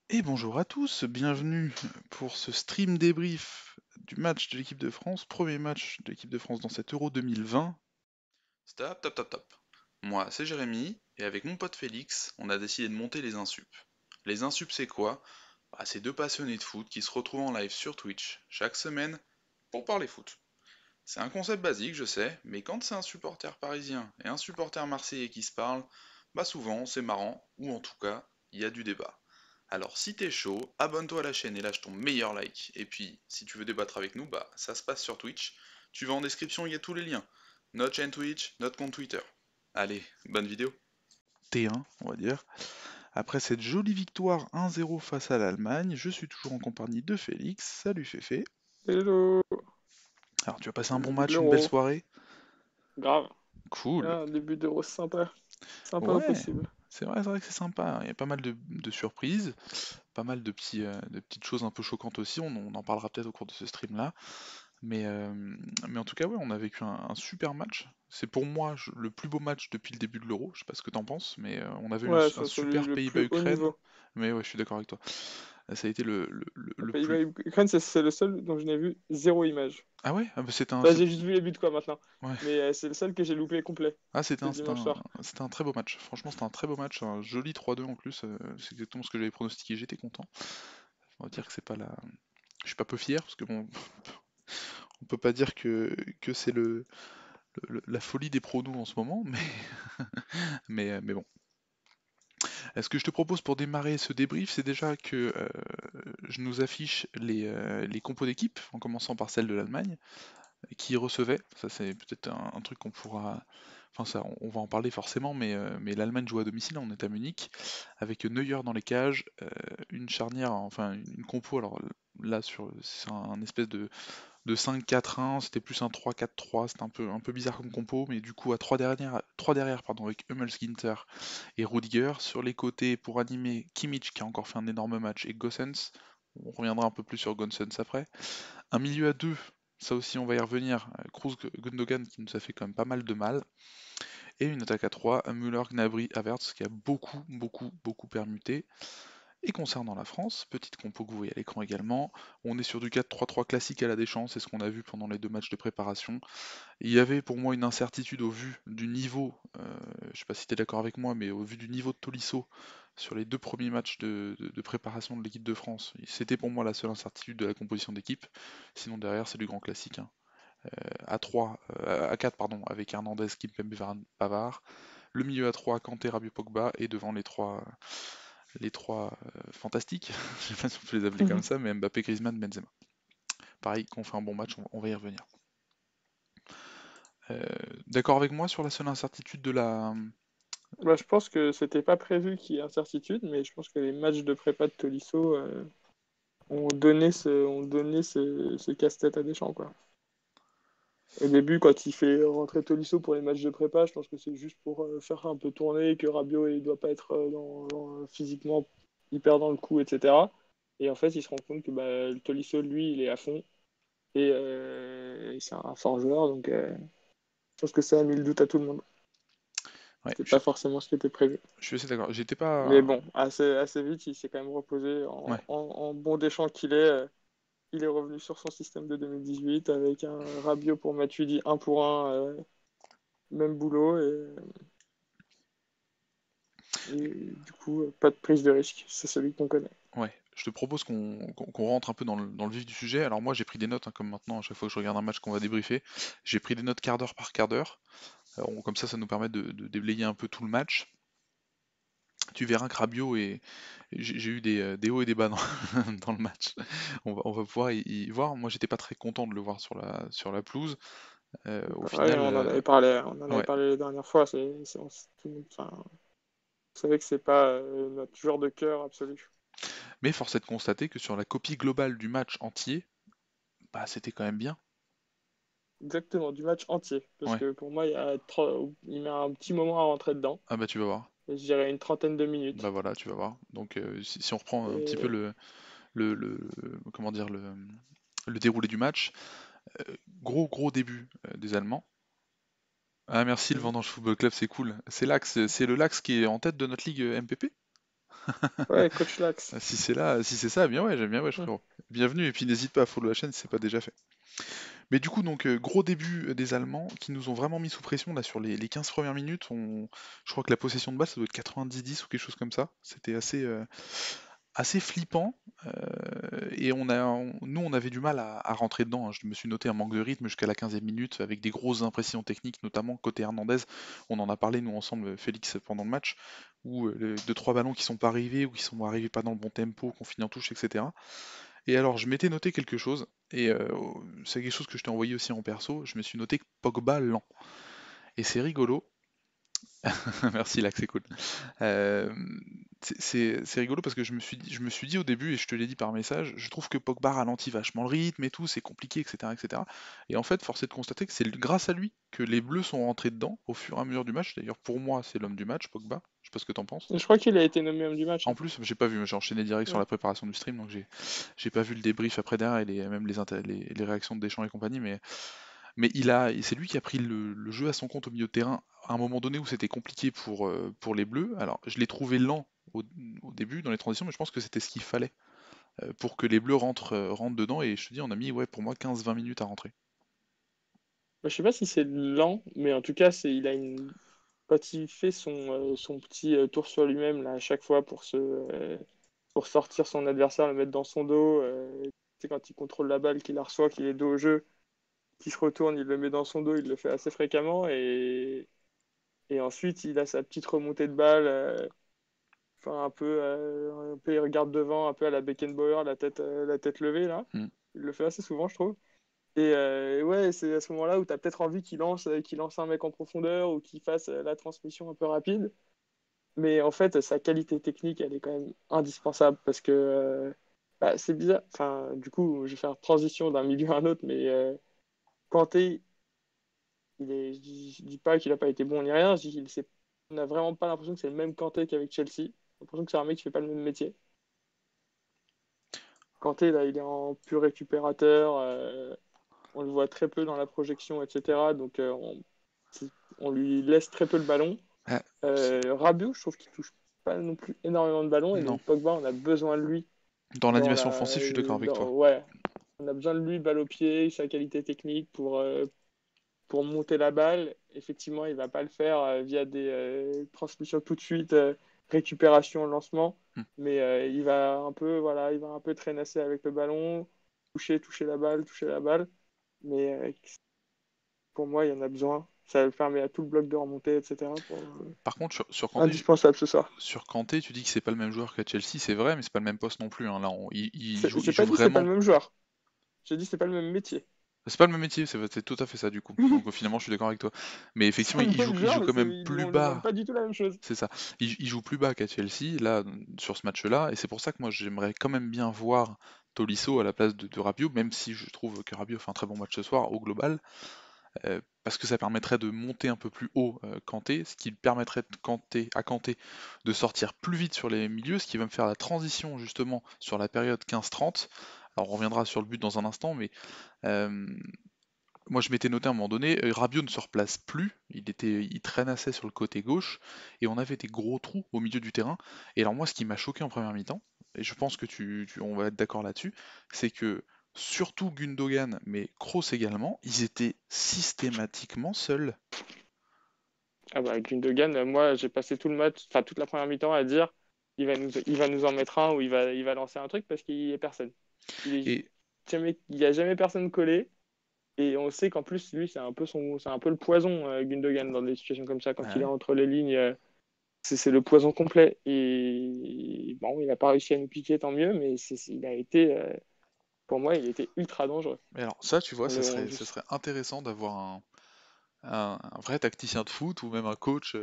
Et bonjour à tous, bienvenue pour ce stream débrief du match de l'équipe de France, premier match de l'équipe de France dans cet Euro 2020. Stop, top, top, top. Moi, c'est Jérémy, et avec mon pote Félix, on a décidé de monter les Insup. Les Insup, c'est quoi? C'est deux passionnés de foot qui se retrouvent en live sur Twitch chaque semaine pour parler foot. C'est un concept basique, je sais, mais quand c'est un supporter parisien et un supporter marseillais qui se parlent, souvent c'est marrant, ou en tout cas, il y a du débat. Alors si t'es chaud, abonne-toi à la chaîne et lâche ton meilleur like. Et puis, si tu veux débattre avec nous, ça se passe sur Twitch. Tu vas en description, il y a tous les liens. Notre chaîne Twitch, notre compte Twitter. Allez, bonne vidéo. T1, on va dire. Après cette jolie victoire 1-0 face à l'Allemagne, je suis toujours en compagnie de Félix. Salut Féfé. Hello, Alors tu as passé un le bon début de match, une belle l'euro, soirée? grave. Cool. Un début d'euro sympa, sympa au Ouais, possible. c'est vrai que c'est sympa. Il y a pas mal de surprises, pas mal de petites choses un peu choquantes aussi. On en parlera peut-être au cours de ce stream-là. Mais en tout cas, ouais, on a vécu un super match. C'est pour moi le plus beau match depuis le début de l'Euro. Je sais pas ce que t'en penses, mais on a vu Ouais, un c'est celui super le plus haut Pays-Bas-Ukraine. niveau. Mais ouais, je suis d'accord avec toi. Ça a été Le le Pays-Bas plus. et Ukraine, c'est le seul dont je n'ai vu zéro image. Ah ouais? C'était un. Enfin, j'ai juste vu les buts quoi maintenant. Ouais. Mais c'est le seul que j'ai loupé complet. Ah, C'était dimanche soir. c'était un très beau match. Franchement, c'était un très beau match. Un joli 3-2 en plus. C'est exactement ce que j'avais pronostiqué. J'étais content. On va dire que c'est pas la. Je suis pas peu fier parce que bon, on peut pas dire que c'est la folie des pronos en ce moment, mais, mais bon. Ce que je te propose pour démarrer ce débrief, c'est déjà que je nous affiche les compos d'équipe, en commençant par celle de l'Allemagne, qui recevait. Ça, c'est peut-être un truc qu'on pourra. Enfin, ça, on va en parler forcément, mais l'Allemagne joue à domicile, on est à Munich, avec Neuer dans les cages, une charnière, enfin une compo. Alors là, c'est un espèce de 5-4-1, c'était plus un 3-4-3, c'était un peu bizarre comme compo, mais du coup à 3 derrière pardon, avec Hummels, Ginter et Rudiger. Sur les côtés, pour animer, Kimmich qui a encore fait un énorme match et Gosens. On reviendra un peu plus sur Gosens après. Un milieu à deux, ça aussi on va y revenir. Kroos Gundogan qui nous a fait quand même pas mal de mal. Et une attaque à 3, Müller, Gnabry, Havertz qui a beaucoup permuté. Et concernant la France, petite compo que vous voyez à l'écran également, on est sur du 4-3-3 classique à la Deschamps, c'est ce qu'on a vu pendant les deux matchs de préparation. Il y avait pour moi une incertitude au vu du niveau, je sais pas si tu es d'accord avec moi, mais au vu du niveau de Tolisso sur les deux premiers matchs de préparation de l'équipe de France, c'était pour moi la seule incertitude de la composition d'équipe. Sinon derrière c'est du grand classique, hein. À 3, à 4 pardon, avec Hernandez, Kimpembe, Varane, Pavard. Le milieu à 3, Kanté, Rabiot, Pogba, et devant les trois fantastiques, je sais pas si on peut les appeler comme ça, mais Mbappé, Griezmann, Benzema. Pareil, qu'on fait un bon match, on va y revenir. Euh, D'accord avec moi sur la seule incertitude de la. Bah, je pense que c'était pas prévu qu'il y ait incertitude, mais je pense que les matchs de prépa de Tolisso ont donné ce casse-tête à Deschamps, quoi. Au début, quand il fait rentrer Tolisso pour les matchs de prépa, je pense que c'est juste pour faire un peu tourner, que Rabiot il doit pas être physiquement hyper dans le coup, etc. Et en fait, il se rend compte que le Tolisso, lui, il est à fond et c'est un fort joueur, donc je pense que ça a mis le doute à tout le monde. Ouais, C'était pas forcément ce qui était prévu. je suis assez d'accord. J'étais Mais pas. bon, assez vite, il s'est quand même reposé Ouais. en bon Deschamps qu'il est. Il est revenu sur son système de 2018 avec un Rabiot pour Matuidi 1 pour 1, même boulot. Et du coup, pas de prise de risque, c'est celui qu'on connaît. Ouais. Je te propose qu'on rentre un peu dans le vif du sujet. Alors moi j'ai pris des notes, hein, comme maintenant à chaque fois que je regarde un match qu'on va débriefer. J'ai pris des notes quart d'heure par quart d'heure. Comme ça nous permet de déblayer un peu tout le match. Tu verras que Rabiot et j'ai eu des hauts et des bas dans, dans le match. On va pouvoir y voir. Moi j'étais pas très content de le voir sur la pelouse. Au Pareil, final, on en avait ouais. parlé les dernières fois. Enfin, vous savez que c'est pas notre joueur de cœur absolu. Mais force est de constater que sur la copie globale du match entier, c'était quand même bien. Exactement, du match entier. Parce Ouais. que pour moi, il met un petit moment à rentrer dedans. Ah bah tu vas voir. Et je dirais une trentaine de Bah minutes. voilà, tu vas voir. Donc si on reprend un petit peu Et le comment dire le déroulé du match, gros début des Allemands. Ah merci le Mhm. Vendange Football Club, c'est cool. C'est le Lax qui est en tête de notre ligue MPP. Ouais, coach Lax. Si c'est là, si c'est ça, bien ouais, j'aime bien, ouais, Hmm. frérot. Bienvenue, et puis n'hésite pas à follow la chaîne si c'est pas déjà fait. Mais du coup, donc, gros début des Allemands qui nous ont vraiment mis sous pression là sur les 15 premières minutes. Je crois que la possession de balle, ça doit être 90-10 ou quelque chose comme ça. C'était assez flippant. Et nous, on avait du mal à rentrer dedans, hein. Je me suis noté un manque de rythme jusqu'à la 15e minute avec des grosses impressions techniques, notamment côté Hernandez. On en a parlé, nous, ensemble, Félix, pendant le match, où les 2-3 ballons qui sont pas arrivés ou qui sont arrivés pas dans le bon tempo, qu'on finit en touche, etc. Et alors, je m'étais noté quelque chose, et c'est quelque chose que je t'ai envoyé aussi en perso. Je me suis noté Pogba lent. Et c'est rigolo. Merci, Lac, c'est cool. Euh, c'est rigolo parce que je me suis dit au début, et je te l'ai dit par message, je trouve que Pogba ralentit vachement le rythme et tout, c'est compliqué, etc., etc. Et cetera. Et en fait, force est de constater que c'est grâce à lui que les Bleus sont rentrés dedans au fur et à mesure du match. D'ailleurs, pour moi, c'est l'homme du match, Pogba. Je sais pas ce que t'en penses. Je crois qu'il a été nommé homme du match, En hein. plus, j'ai pas vu, mais j'ai enchaîné direct sur Ouais. la préparation du stream, donc j'ai pas vu le débrief après derrière et même les réactions de Deschamps et compagnie, mais c'est lui qui a pris le jeu à son compte au milieu de terrain à un moment donné où c'était compliqué pour les Bleus. Alors, je l'ai trouvé lent au, au début dans les transitions, mais je pense que c'était ce qu'il fallait pour que les Bleus rentrent dedans. Et je te dis, on a mis, ouais, pour moi, 15-20 minutes à rentrer. Bah, je sais pas si c'est lent, mais en tout cas, quand il fait son petit tour sur lui-même là, à chaque fois pour sortir son adversaire, le mettre dans son dos, c'est quand il contrôle la balle, qu'il la reçoit, qu'il est dos au jeu, qu'il se retourne, il le met dans son dos, il le fait assez fréquemment. Et ensuite, il a sa petite remontée de balle, enfin, un peu, il regarde devant, un peu à la Beckenbauer, la tête levée là. Mm. Il le fait assez souvent, je trouve. Et ouais, c'est à ce moment-là où tu as peut-être envie qu'il lance un mec en profondeur ou qu'il fasse la transmission un peu rapide. Mais en fait, sa qualité technique, elle est quand même indispensable parce que bah, c'est bizarre. Enfin, du coup, je vais faire transition d'un milieu à un autre, mais Kanté, je dis pas qu'il a pas été bon ni rien. Je dis on n'a vraiment pas l'impression que c'est le même Kanté qu'avec Chelsea. J'ai l'impression que c'est un mec qui fait pas le même métier. Kanté, là, il est en pur récupérateur. On le voit très peu dans la projection, etc. Donc, on lui laisse très peu le ballon. Ah, Rabiot, je trouve qu'il touche pas non plus énormément de ballons. Et non. donc, Pogba, on a besoin de lui Dans dans l'animation offensive, je suis d'accord avec toi. ouais, on a besoin de lui, balle au pied, sa qualité technique pour monter la balle. Effectivement, il va pas le faire via des transmissions tout de suite, récupération, lancement. Mm. Mais voilà, il va un peu traînasser avec le ballon, toucher la balle, toucher la balle. Mais pour moi, il y en a besoin. Ça permet à tout le bloc de remonter, etc. Par contre, sur Kanté, Indispensable ce soir. Tu dis que c'est pas le même joueur qu'à Chelsea, c'est vrai, mais c'est pas le même poste non plus, hein. Là, il J'ai joue pas dit que c'est pas le vraiment. même joueur. J'ai dit que c'est pas le même métier. C'est pas le même métier, c'est tout à fait ça du coup. Donc finalement, je suis d'accord avec toi. Mais C'est effectivement, le il joue, même il joueur, joue mais quand même plus on lui demande bas. pas du tout la même chose. C'est ça. Il joue plus bas qu'à Chelsea, là, sur ce match-là, et c'est pour ça que moi j'aimerais quand même bien voir Tolisso à la place de Rabiot, même si je trouve que Rabiot fait un très bon match ce soir au global, parce que ça permettrait de monter un peu plus haut Kanté, ce qui permettrait à Kanté de sortir plus vite sur les milieux, ce qui va me faire la transition justement sur la période 15-30. Alors on reviendra sur le but dans un instant, mais euh, moi, je m'étais noté à un moment donné, Rabiot ne se replace plus, il traînassait sur le côté gauche, et on avait des gros trous au milieu du terrain. Et alors moi, ce qui m'a choqué en première mi-temps, et je pense que on va être d'accord là-dessus, c'est que surtout Gundogan, mais Kroos également, ils étaient systématiquement seuls. Ah bah, Gundogan, moi, j'ai passé tout le match, enfin toute la première mi-temps à dire il va nous en mettre un ou il va lancer un truc parce qu'il y a personne. Et, Il y a jamais personne collé. Et on sait qu'en plus, lui, c'est un peu le poison, Gundogan, dans des situations comme ça, quand il est ouais. entre les lignes. C'est le poison complet. Et bon, il n'a pas réussi à nous piquer, tant mieux, mais pour moi, il était ultra dangereux. Mais alors ça, tu vois, On ça le, on- serait, ça serait intéressant d'avoir un vrai tacticien de foot ou même un coach,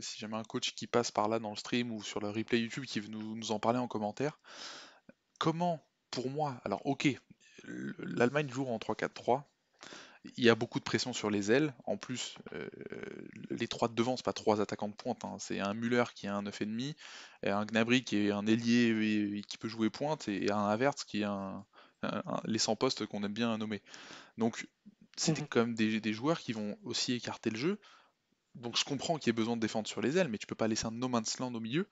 si jamais un coach qui passe par là dans le stream ou sur le replay YouTube qui veut nous en parler en commentaire. Comment, pour moi, alors ok, l'Allemagne joue en 3-4-3, il y a beaucoup de pression sur les ailes, en plus les trois de devant, c'est pas trois attaquants de pointe, hein. C'est un Müller qui est un 9,5, et un Gnabry qui est un ailier et qui peut jouer pointe, et un Havertz qui est les 100 postes qu'on aime bien nommer. Donc c'était quand même des joueurs qui vont aussi écarter le jeu, donc je comprends qu'il y ait besoin de défendre sur les ailes, mais tu peux pas laisser un no man's land au milieu.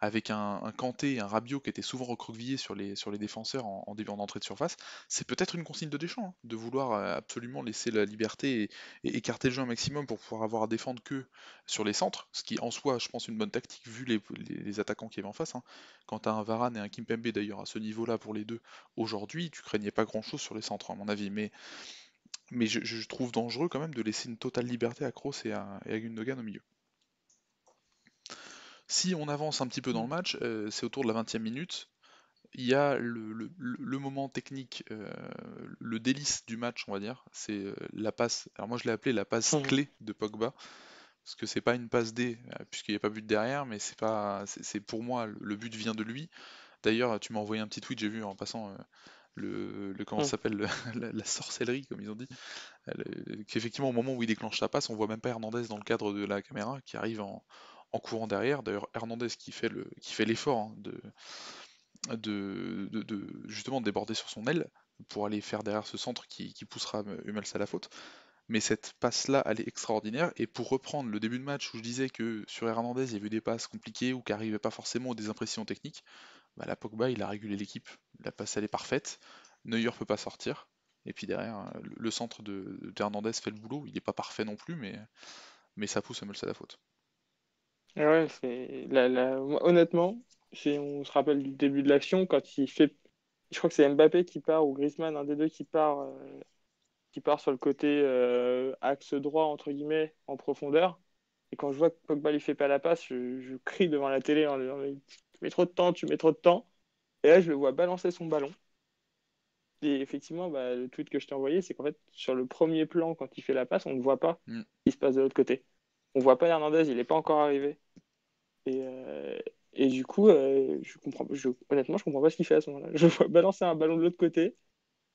avec un Kanté et un Rabiot qui étaient souvent recroquevillés sur les défenseurs en début d'entrée de surface, c'est peut-être une consigne de Deschamps, hein, de vouloir absolument laisser la liberté et écarter le jeu un maximum pour pouvoir avoir à défendre que sur les centres, ce qui en soi, je pense, une bonne tactique vu les attaquants qu'il y avait en face, hein. Quand tu as un Varane et un Kimpembe d'ailleurs à ce niveau-là pour les deux, aujourd'hui, tu craignais pas grand-chose sur les centres, à mon avis. Mais je trouve dangereux quand même de laisser une totale liberté à Kroos et à Gundogan au milieu. Si on avance un petit peu dans le match, c'est autour de la 20e minute. Il y a le moment technique, le délice du match, on va dire. C'est la passe. Alors moi je l'ai appelé la passe Mhm. clé de Pogba. Parce que c'est pas une passe D, puisqu'il n'y a pas but derrière, mais c'est pas, c'est pour moi le but vient de lui. D'ailleurs, tu m'as envoyé un petit tweet, j'ai vu en passant comment ça Mhm. s'appelle, la sorcellerie, comme ils ont dit. Qu'effectivement, au moment où il déclenche sa passe, on voit même pas Hernandez dans le cadre de la caméra qui arrive en courant derrière. D'ailleurs, Hernandez qui fait l'effort, hein, justement de déborder sur son aile pour aller faire derrière ce centre qui poussera Hummels à la faute. Mais cette passe-là, elle est extraordinaire. Et pour reprendre le début de match où je disais que sur Hernandez, il y avait eu des passes compliquées ou qui n'arrivaient pas forcément ou des impressions techniques, bah là, Pogba, il a régulé l'équipe. La passe, elle est parfaite. Neuer peut pas sortir. Et puis derrière, le centre d'Hernandez fait le boulot. Il n'est pas parfait non plus, mais ça pousse Hummels à la faute. Ah ouais, honnêtement, si on se rappelle du début de l'action, quand il fait, je crois que c'est Mbappé qui part ou Griezmann, un des deux qui part sur le côté axe droit entre guillemets en profondeur. Et quand je vois que Pogba lui fait pas la passe, je crie devant la télé en disant mais tu mets trop de temps, tu mets trop de temps. Et là, je le vois balancer son ballon. Et effectivement, bah, le tweet que je t'ai envoyé, c'est qu'en fait, sur le premier plan, quand il fait la passe, on ne voit pas Mm. ce qui se passe de l'autre côté. On voit pas Hernandez, il n'est pas encore arrivé. Et, euh, et du coup, honnêtement, je comprends pas ce qu'il fait à ce moment-là. Je le vois balancer un ballon de l'autre côté.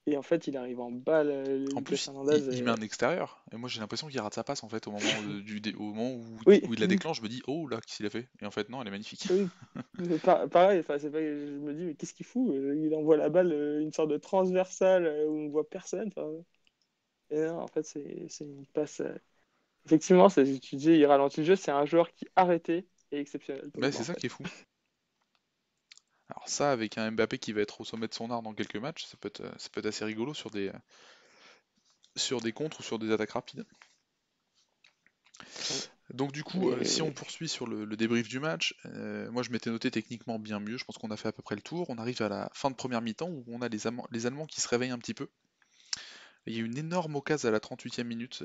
Et en fait, il arrive en balle, En Lucas plus, Hernandez. il met un extérieur. Et moi, j'ai l'impression qu'il rate sa passe en fait au moment Oui, où il la déclenche. Je me dis, oh là, qu'est-ce qu'il a fait? Et en fait, non, elle est magnifique. oui. Pareil, enfin, c'est pas, je me dis, mais qu'est-ce qu'il fout? Il envoie la balle, une sorte de transversale où on voit personne. Enfin, et non, en fait, c'est une passe. Effectivement, tu dis, il ralentit le jeu, c'est un joueur qui arrêté est exceptionnel, Bah, Pogba, c'est en ça qui est fait. fou. Alors ça, avec un Mbappé qui va être au sommet de son art dans quelques matchs, ça peut être assez rigolo sur des contres ou sur des attaques rapides. Donc du coup, si on Et poursuit sur le débrief du match, moi je m'étais noté techniquement bien mieux, je pense qu'on a fait à peu près le tour. On arrive à la fin de première mi-temps où on a les Allemands qui se réveillent un petit peu. Il y a une énorme occasion à la 38e minute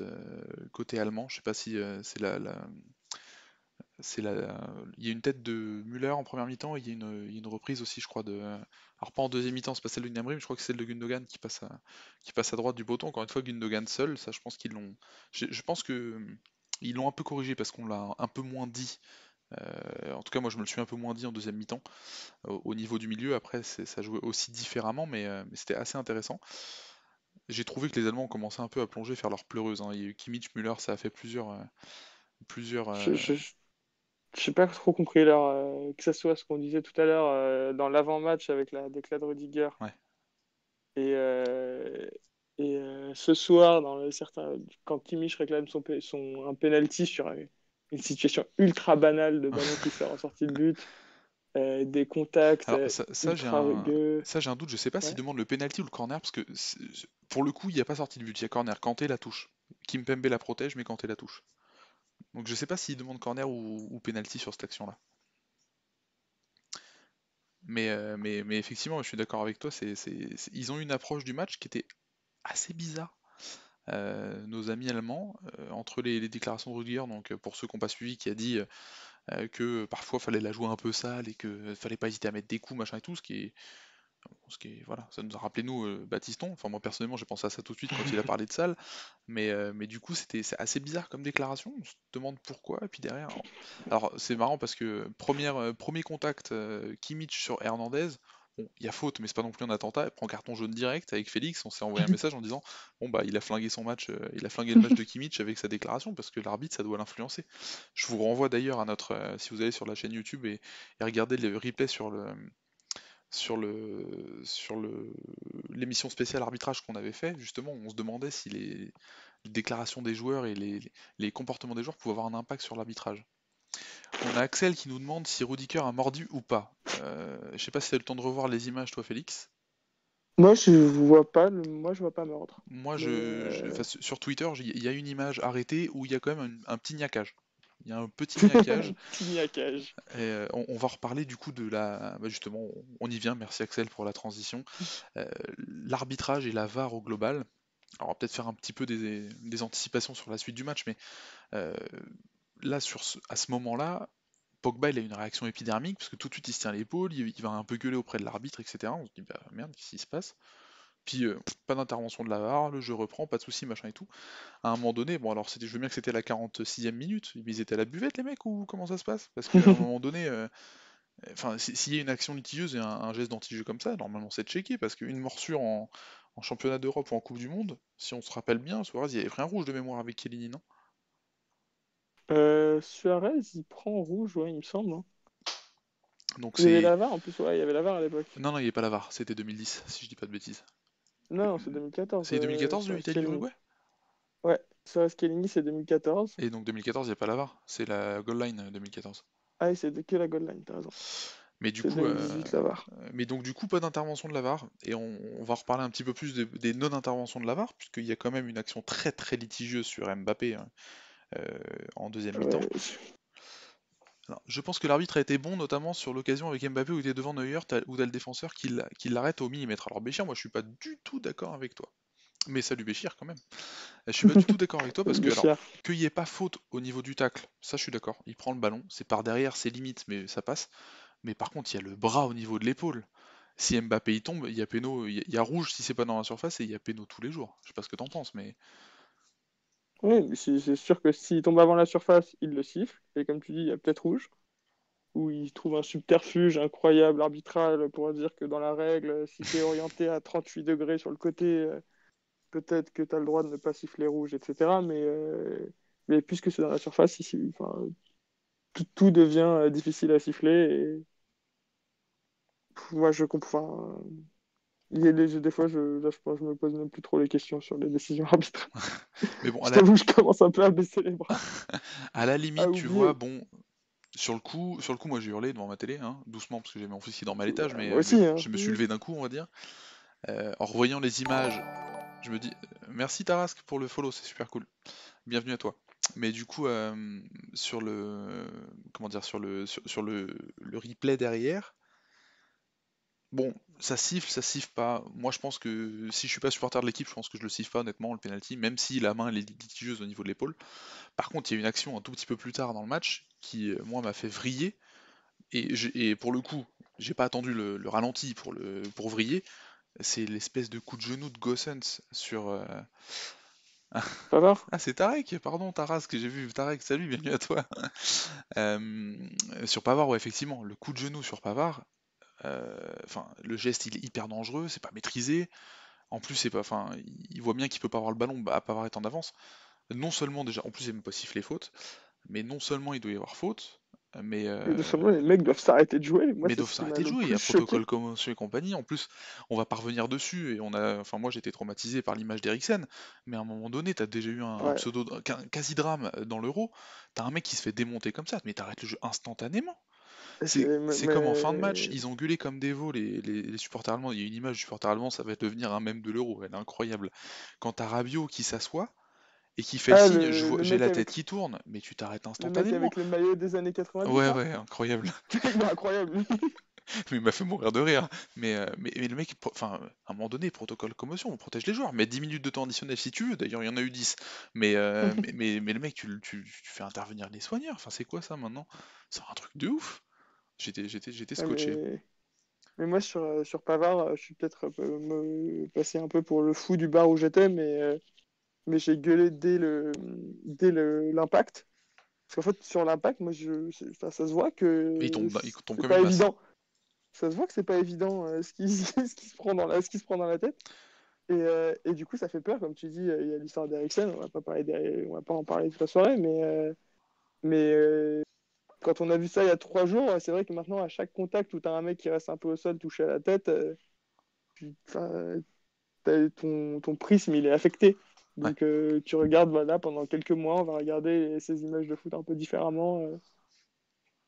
côté allemand, je sais pas si il y a une tête de Müller en première mi-temps et il y a une reprise aussi, je crois, alors pas en deuxième mi-temps, c'est pas celle de Gnabry, mais je crois que c'est celle de Gundogan qui passe à droite du poteau. Encore une fois, Gundogan seul, ça je pense qu'ils l'ont. Je pense que ils l'ont un peu corrigé parce qu'on l'a un peu moins dit. En tout cas, moi je me le suis un peu moins dit en deuxième mi-temps au niveau du milieu. Après, ça jouait aussi différemment, mais c'était assez intéressant. J'ai trouvé que les Allemands ont commencé un peu à plonger, faire leur pleureuse, hein. Il y a eu Kimmich, Müller, ça a fait plusieurs. je, je, je- j'ai pas trop compris que ce soit ce qu'on disait tout à l'heure dans l'avant-match avec la déclat de Rudiger Ouais. et, ce soir, quand Kimmich réclame un penalty sur une situation ultra banale de ballon qui sort en sortie de but, des contacts Alors ça, j'ai ultra un rugueux. ça j'ai un doute, je sais pas s'il Ouais. demande le penalty ou le corner parce que pour le coup, il n'y a pas sorti de but, il y a corner. Kanté la touche. Kimpembe la protège, mais Kanté la touche. Donc je sais pas s'il demande corner ou penalty sur cette action-là. Mais effectivement, je suis d'accord avec toi, ils ont eu une approche du match qui était assez bizarre. Nos amis allemands, entre les déclarations de Rudiger, donc pour ceux qui n'ont pas suivi, qui a dit que parfois fallait la jouer un peu sale et que fallait pas hésiter à mettre des coups, machin et tout, voilà, ça nous a rappelé nous Baptiston. Enfin moi personnellement j'ai pensé à ça tout de suite quand il a parlé de salle, mais du coup c'est assez bizarre comme déclaration. On se demande pourquoi et puis derrière. Alors c'est marrant parce que premier contact Kimmich sur Hernandez. Bon, il y a faute, mais c'est pas non plus un attentat. Il prend carton jaune direct avec Félix. On s'est envoyé un message en disant bon bah il a flingué son match, il a flingué le match de Kimmich avec sa déclaration parce que l'arbitre ça doit l'influencer. Je vous renvoie d'ailleurs à si vous allez sur la chaîne YouTube et regardez le replay sur l'émission spéciale arbitrage qu'on avait fait, justement, on se demandait si les déclarations des joueurs et les comportements des joueurs pouvaient avoir un impact sur l'arbitrage. On a Axel qui nous demande si Rudiger a mordu ou pas. Je sais pas si t'as eu le temps de revoir les images, toi, Félix. Moi, je vois pas meurtre. Moi, Mais enfin, sur Twitter, il y a une image arrêtée où il y a quand même un petit niaquage. Il y a un petit niaquage. petit niaquage. Et on va reparler du coup de la. Bah, justement, on y vient. Merci Axel pour la transition. Euh, L'arbitrage et la VAR au global. Alors, on va peut-être faire un petit peu des anticipations sur la suite du match, mais euh, là, à ce moment-là, Pogba, il a une réaction épidermique, parce que tout de suite, il se tient l'épaule, il va un peu gueuler auprès de l'arbitre, etc. On se dit, bah merde, qu'est-ce qui se passe? Puis, pas d'intervention de la VAR, le jeu reprend, pas de soucis, machin et tout. À un moment donné, bon, alors, je veux bien que c'était la 46e minute, mais ils étaient à la buvette, les mecs, ou comment ça se passe? Parce qu'à un moment donné, enfin, s'il y a une action litigieuse et un geste d'anti-jeu comme ça, normalement, c'est checké, parce qu'une morsure en championnat d'Europe ou en Coupe du Monde, si on se rappelle bien, Suarez, il avait pris un rouge de mémoire avec Chiellini, non? Suarez, il prend rouge, ouais, il me semble, hein. Donc Il y avait c'est. la VAR en plus, ouais, il y avait la VAR à l'époque. Non, non, il n'y avait pas la VAR, c'était 2010, si je dis pas de bêtises. Non, c'est 2014, C'est 2014 sur Scalini. l'Italie-Uruguay? Ouais, sur Scalini, c'est 2014. Et donc 2014, il n'y a pas la VAR, c'est la goal line 2014. Ah, et c'est que la goal line, t'as raison. Mais du C'est coup, 2018 la VAR. mais donc du coup, pas d'intervention de la VAR, et on va reparler un petit peu plus des non-interventions de la VAR, puisqu'il y a quand même une action très très litigieuse sur Mbappé, hein, euh, en deuxième mi-temps. Ouais, Alors, je pense que l'arbitre a été bon, notamment sur l'occasion avec Mbappé où il est devant Neuer, où t'as le défenseur qui l'arrête au millimètre. Alors Béchir, moi je suis pas du tout d'accord avec toi. Mais salut Béchir quand même. Je suis pas du tout d'accord avec toi parce que, alors, Béchir. qu'il n'y ait pas faute au niveau du tacle, ça je suis d'accord. Il prend le ballon, c'est par derrière, c'est limite, mais ça passe. Mais par contre, il y a le bras au niveau de l'épaule. Si Mbappé il tombe, il y a péno, il y a rouge si c'est pas dans la surface et il y a péno tous les jours. Je sais pas ce que t'en penses, mais. Oui, mais c'est sûr que s'il tombe avant la surface, il le siffle. Et comme tu dis, il y a peut-être rouge. Ou il trouve un subterfuge incroyable arbitral pour dire que dans la règle, si tu es orienté à 38 degrés sur le côté, peut-être que tu as le droit de ne pas siffler rouge, etc. Mais puisque c'est dans la surface, ici, enfin, tout devient difficile à siffler. Et moi, je comprends. Il y a des fois, là, je pense, je me pose même plus trop les questions sur les décisions arbitrales. Mais bon, Je t'avoue, je commence un peu à baisser les bras, à la à limite, tu vois, oublier. bon, sur le coup, moi j'ai hurlé devant ma télé, hein, doucement parce que j'ai mon fils qui dormait à l'étage, Moi mais aussi, hein. je me suis levé d'un coup, on va dire. En revoyant les images, je me dis, merci Tarasque pour le follow, c'est super cool. Bienvenue à toi. Mais du coup, sur le, comment dire, sur le replay derrière, bon, ça siffle pas. Moi, je pense que si je suis pas supporter de l'équipe, je pense que je le siffle pas honnêtement le penalty, même si la main elle est litigieuse au niveau de l'épaule. Par contre, il y a une action un tout petit peu plus tard dans le match qui, moi, m'a fait vriller. Et pour le coup, j'ai pas attendu le ralenti pour vriller. C'est l'espèce de coup de genou de Gossens sur. Pavard? Ah, c'est Tarek, pardon, Taras, que j'ai vu. Tarek, salut, bienvenue à toi. Euh, sur Pavard, ouais, effectivement, le coup de genou sur Pavard, enfin, le geste il est hyper dangereux, c'est pas maîtrisé. En plus, c'est pas, enfin, il voit bien qu'il peut pas avoir le ballon, bah, Pavard est en avance. Non seulement déjà, en plus, il n'a même pas sifflé faute, mais non seulement il doit y avoir faute, mais, Mais de ce moment, les mecs doivent s'arrêter de jouer. Moi, mais c'est doivent ce qui m'a s'arrêter de le jouer. Il y plus a protocole choqué. commotion et compagnie. En plus, on va parvenir dessus et enfin, moi, j'étais traumatisé par l'image d'Eriksen. Mais à un moment donné, t'as déjà eu un Ouais. pseudo, quasi-drame dans l'Euro. T'as un mec qui se fait démonter comme ça, mais t'arrêtes le jeu instantanément. C'est comme en fin de match, Mais... ils ont gueulé comme des veaux les supporters allemands. Il y a une image du supporter allemand, ça va devenir un mème de l'Euro, elle est incroyable. Quand t'as Rabiot qui s'assoit et qui fait le Ah, signe, le j'ai mec la tête avec qui tourne, mais tu t'arrêtes le mec instantanément. avec le maillot des années 90, Ouais, là? ouais, incroyable. Il est incroyable, lui. Mais il m'a fait mourir de rire. Mais le mec, enfin, à un moment donné, protocole commotion, on protège les joueurs. Mais 10 minutes de temps additionnel si tu veux. D'ailleurs, il y en a eu 10. Mais le mec, tu fais intervenir les soigneurs. Enfin, c'est quoi ça maintenant? C'est un truc de ouf. J'étais Ouais, scotché. mais moi, sur Pavard, je suis peut-être me passer un peu pour le fou du bar où j'étais, mais j'ai gueulé l'impact. Parce qu'en fait, sur l'impact, moi, enfin, ça se voit Et que il tombe c'est comme pas une masse. évident. Ça se voit que c'est pas évident ce qui se prend ce qui se prend dans la tête. Et du coup, ça fait peur, comme tu dis, il y a l'histoire d'Eriksen, on va pas en parler toute la soirée, mais quand on a vu ça il y a 3 jours, c'est vrai que maintenant, à chaque contact où tu as un mec qui reste un peu au sol, touché à la tête, enfin, ton prisme, il est affecté. Ouais. Donc tu regardes, voilà, pendant quelques mois, on va regarder ces images de foot un peu différemment.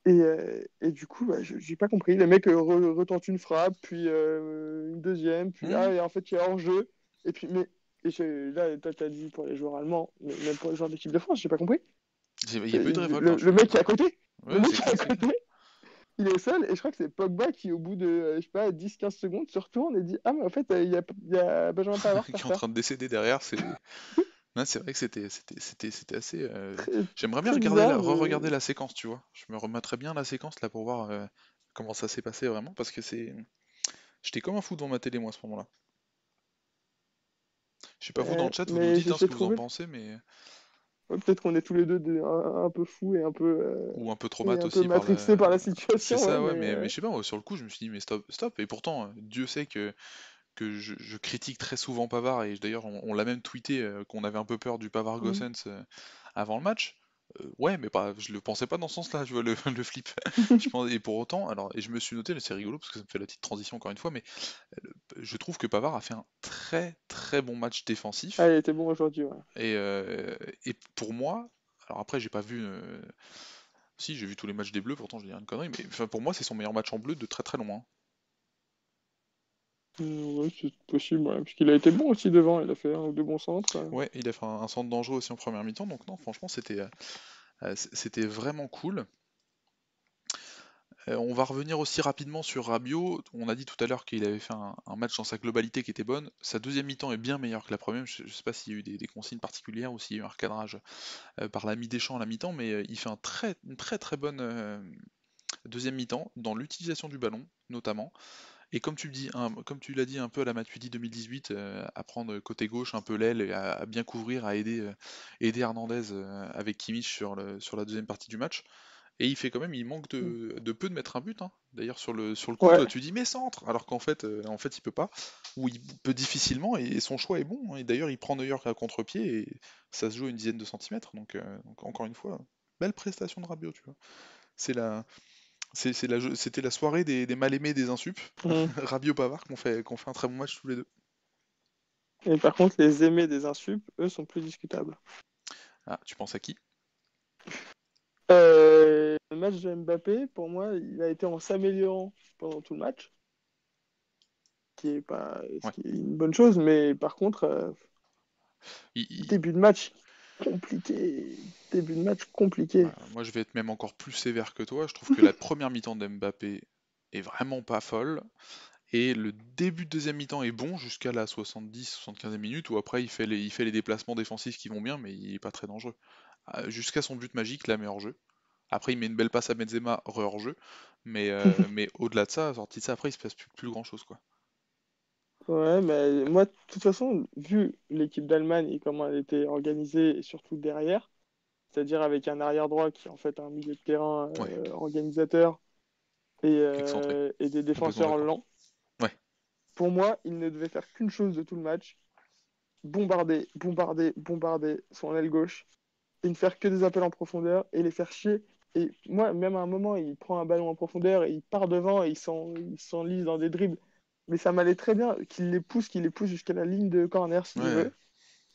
Et du coup, bah, j'ai pas compris. Les mecs retentent une frappe, puis une deuxième, puis Hmm. et en fait, il y a hors-jeu. Et puis, mais là, toi, t'as dit pour les joueurs allemands, mais même pour les joueurs d'équipe de France, j'ai pas compris. Il n'y a pas eu de révolte, hein, Le mec qui est à côté, le Ouais, mec c'est qui est clair, à c'est clair. côté, il est seul, et je crois que c'est Pogba qui, au bout de, je sais pas, 10-15 secondes, se retourne et dit: Ah, mais en fait, il y a Benjamin Pavard Qui par est en terre. train de décéder derrière, c'est. Non, c'est vrai que c'était assez. Très, J'aimerais bien très bizarre, re-regarder la séquence, tu vois. Je me remettrais bien la séquence là pour voir comment ça s'est passé vraiment, parce que c'est. J'étais comme un fou devant ma télé, moi, à ce moment-là. Je sais pas vous dans le chat, vous nous mais dites hein, ce j'ai que vous en trouvé. pensez, mais. Ouais, peut-être qu'on est tous les deux un peu fous Ou un peu et traumate un peu aussi par matrixés la. par la C'est situation, ouais, ça, ouais, mais je sais pas, moi, sur le coup, je me suis dit, mais stop, stop. Et pourtant, Dieu sait que je critique très souvent Pavard, et d'ailleurs, on l'a même tweeté qu'on avait un peu peur du Pavard Mm. Gossens avant le match. Ouais, mais pas, je le pensais pas dans ce sens-là, tu vois, le, le flip. Et pour autant, alors, et je me suis noté, c'est rigolo parce que ça me fait la petite transition encore une fois, mais je trouve que Pavard a fait un très très bon match Ah, défensif. il était bon aujourd'hui, ouais. Et, euh, et pour moi, alors après, j'ai pas vu. Si, j'ai vu tous les matchs des Bleus, pourtant je dis rien de conneries, mais enfin, pour moi, c'est son meilleur match en bleu de très très loin. Ouais, c'est possible, ouais, parce qu'il a été bon aussi devant, il a fait un ou deux bons centres. Ouais, il a fait un centre dangereux aussi en première mi-temps, donc non, franchement, c'était vraiment cool. On va revenir aussi rapidement sur Rabiot. On a dit tout à l'heure qu'il avait fait un match dans sa globalité qui était bonne. Sa deuxième mi-temps est bien meilleure que la première. Je ne sais pas s'il y a eu des consignes particulières ou s'il y a eu un recadrage par l'ami Deschamps à la mi-temps, mais il fait une très très bonne deuxième mi-temps dans l'utilisation du ballon notamment. Et comme tu le dis, comme tu l'as dit un peu à la Matuidi 2018, à prendre côté gauche un peu l'aile et à bien couvrir, à aider Hernandez avec Kimmich sur la deuxième partie du match. Et il fait quand même, il manque Mm. de peu de mettre un but, hein. D'ailleurs, sur le coup, Ouais, toi, tu dis mais centre, alors en fait, il peut pas, ou il peut difficilement, et son choix est bon, hein. Et d'ailleurs, il prend Neuer à contre-pied, et ça se joue à une dizaine de centimètres. Donc encore une fois, belle prestation de Rabiot, tu vois. C'est la, c'était la soirée des mal-aimés des insup, mm. Rabiot Pavard, qu'on fait un très bon match tous les deux. Et par contre, les aimés des insup, eux, sont plus discutables. Ah, tu penses à qui? Le match de Mbappé, pour moi, il a été en s'améliorant pendant tout le match, ce Ouais. qui est une bonne chose, mais par contre, Il- il- début de match compliqué, début de match compliqué. Moi, je vais être même encore plus sévère que toi. Je trouve que la première mi-temps d'Mbappé est vraiment pas folle. Et le début de deuxième mi-temps est bon jusqu'à la 70-75e minute où après il fait les déplacements défensifs qui vont bien, mais il est pas très dangereux. Jusqu'à son but magique, là, mais hors jeu. Après, il met une belle passe à Benzema, hors jeu. Mais au-delà de ça, sorti de ça, après, il se passe plus grand-chose, quoi. Ouais, mais moi, de toute façon, vu l'équipe d'Allemagne et comment elle était organisée, et surtout derrière, c'est-à-dire avec un arrière droit qui est en fait un milieu de terrain Ouais, organisateur excentré. et des Complètement défenseurs d'accord. lents, Ouais, pour moi, il ne devait faire qu'une chose de tout le match, bombarder, bombarder, bombarder son aile gauche, et ne faire que des appels en profondeur et les faire chier. Et moi, même à un moment, il prend un ballon en profondeur et il part devant et il s'enlise dans des dribbles. Mais ça m'allait très bien qu'il les pousse jusqu'à la ligne de corner s'il ouais, veut,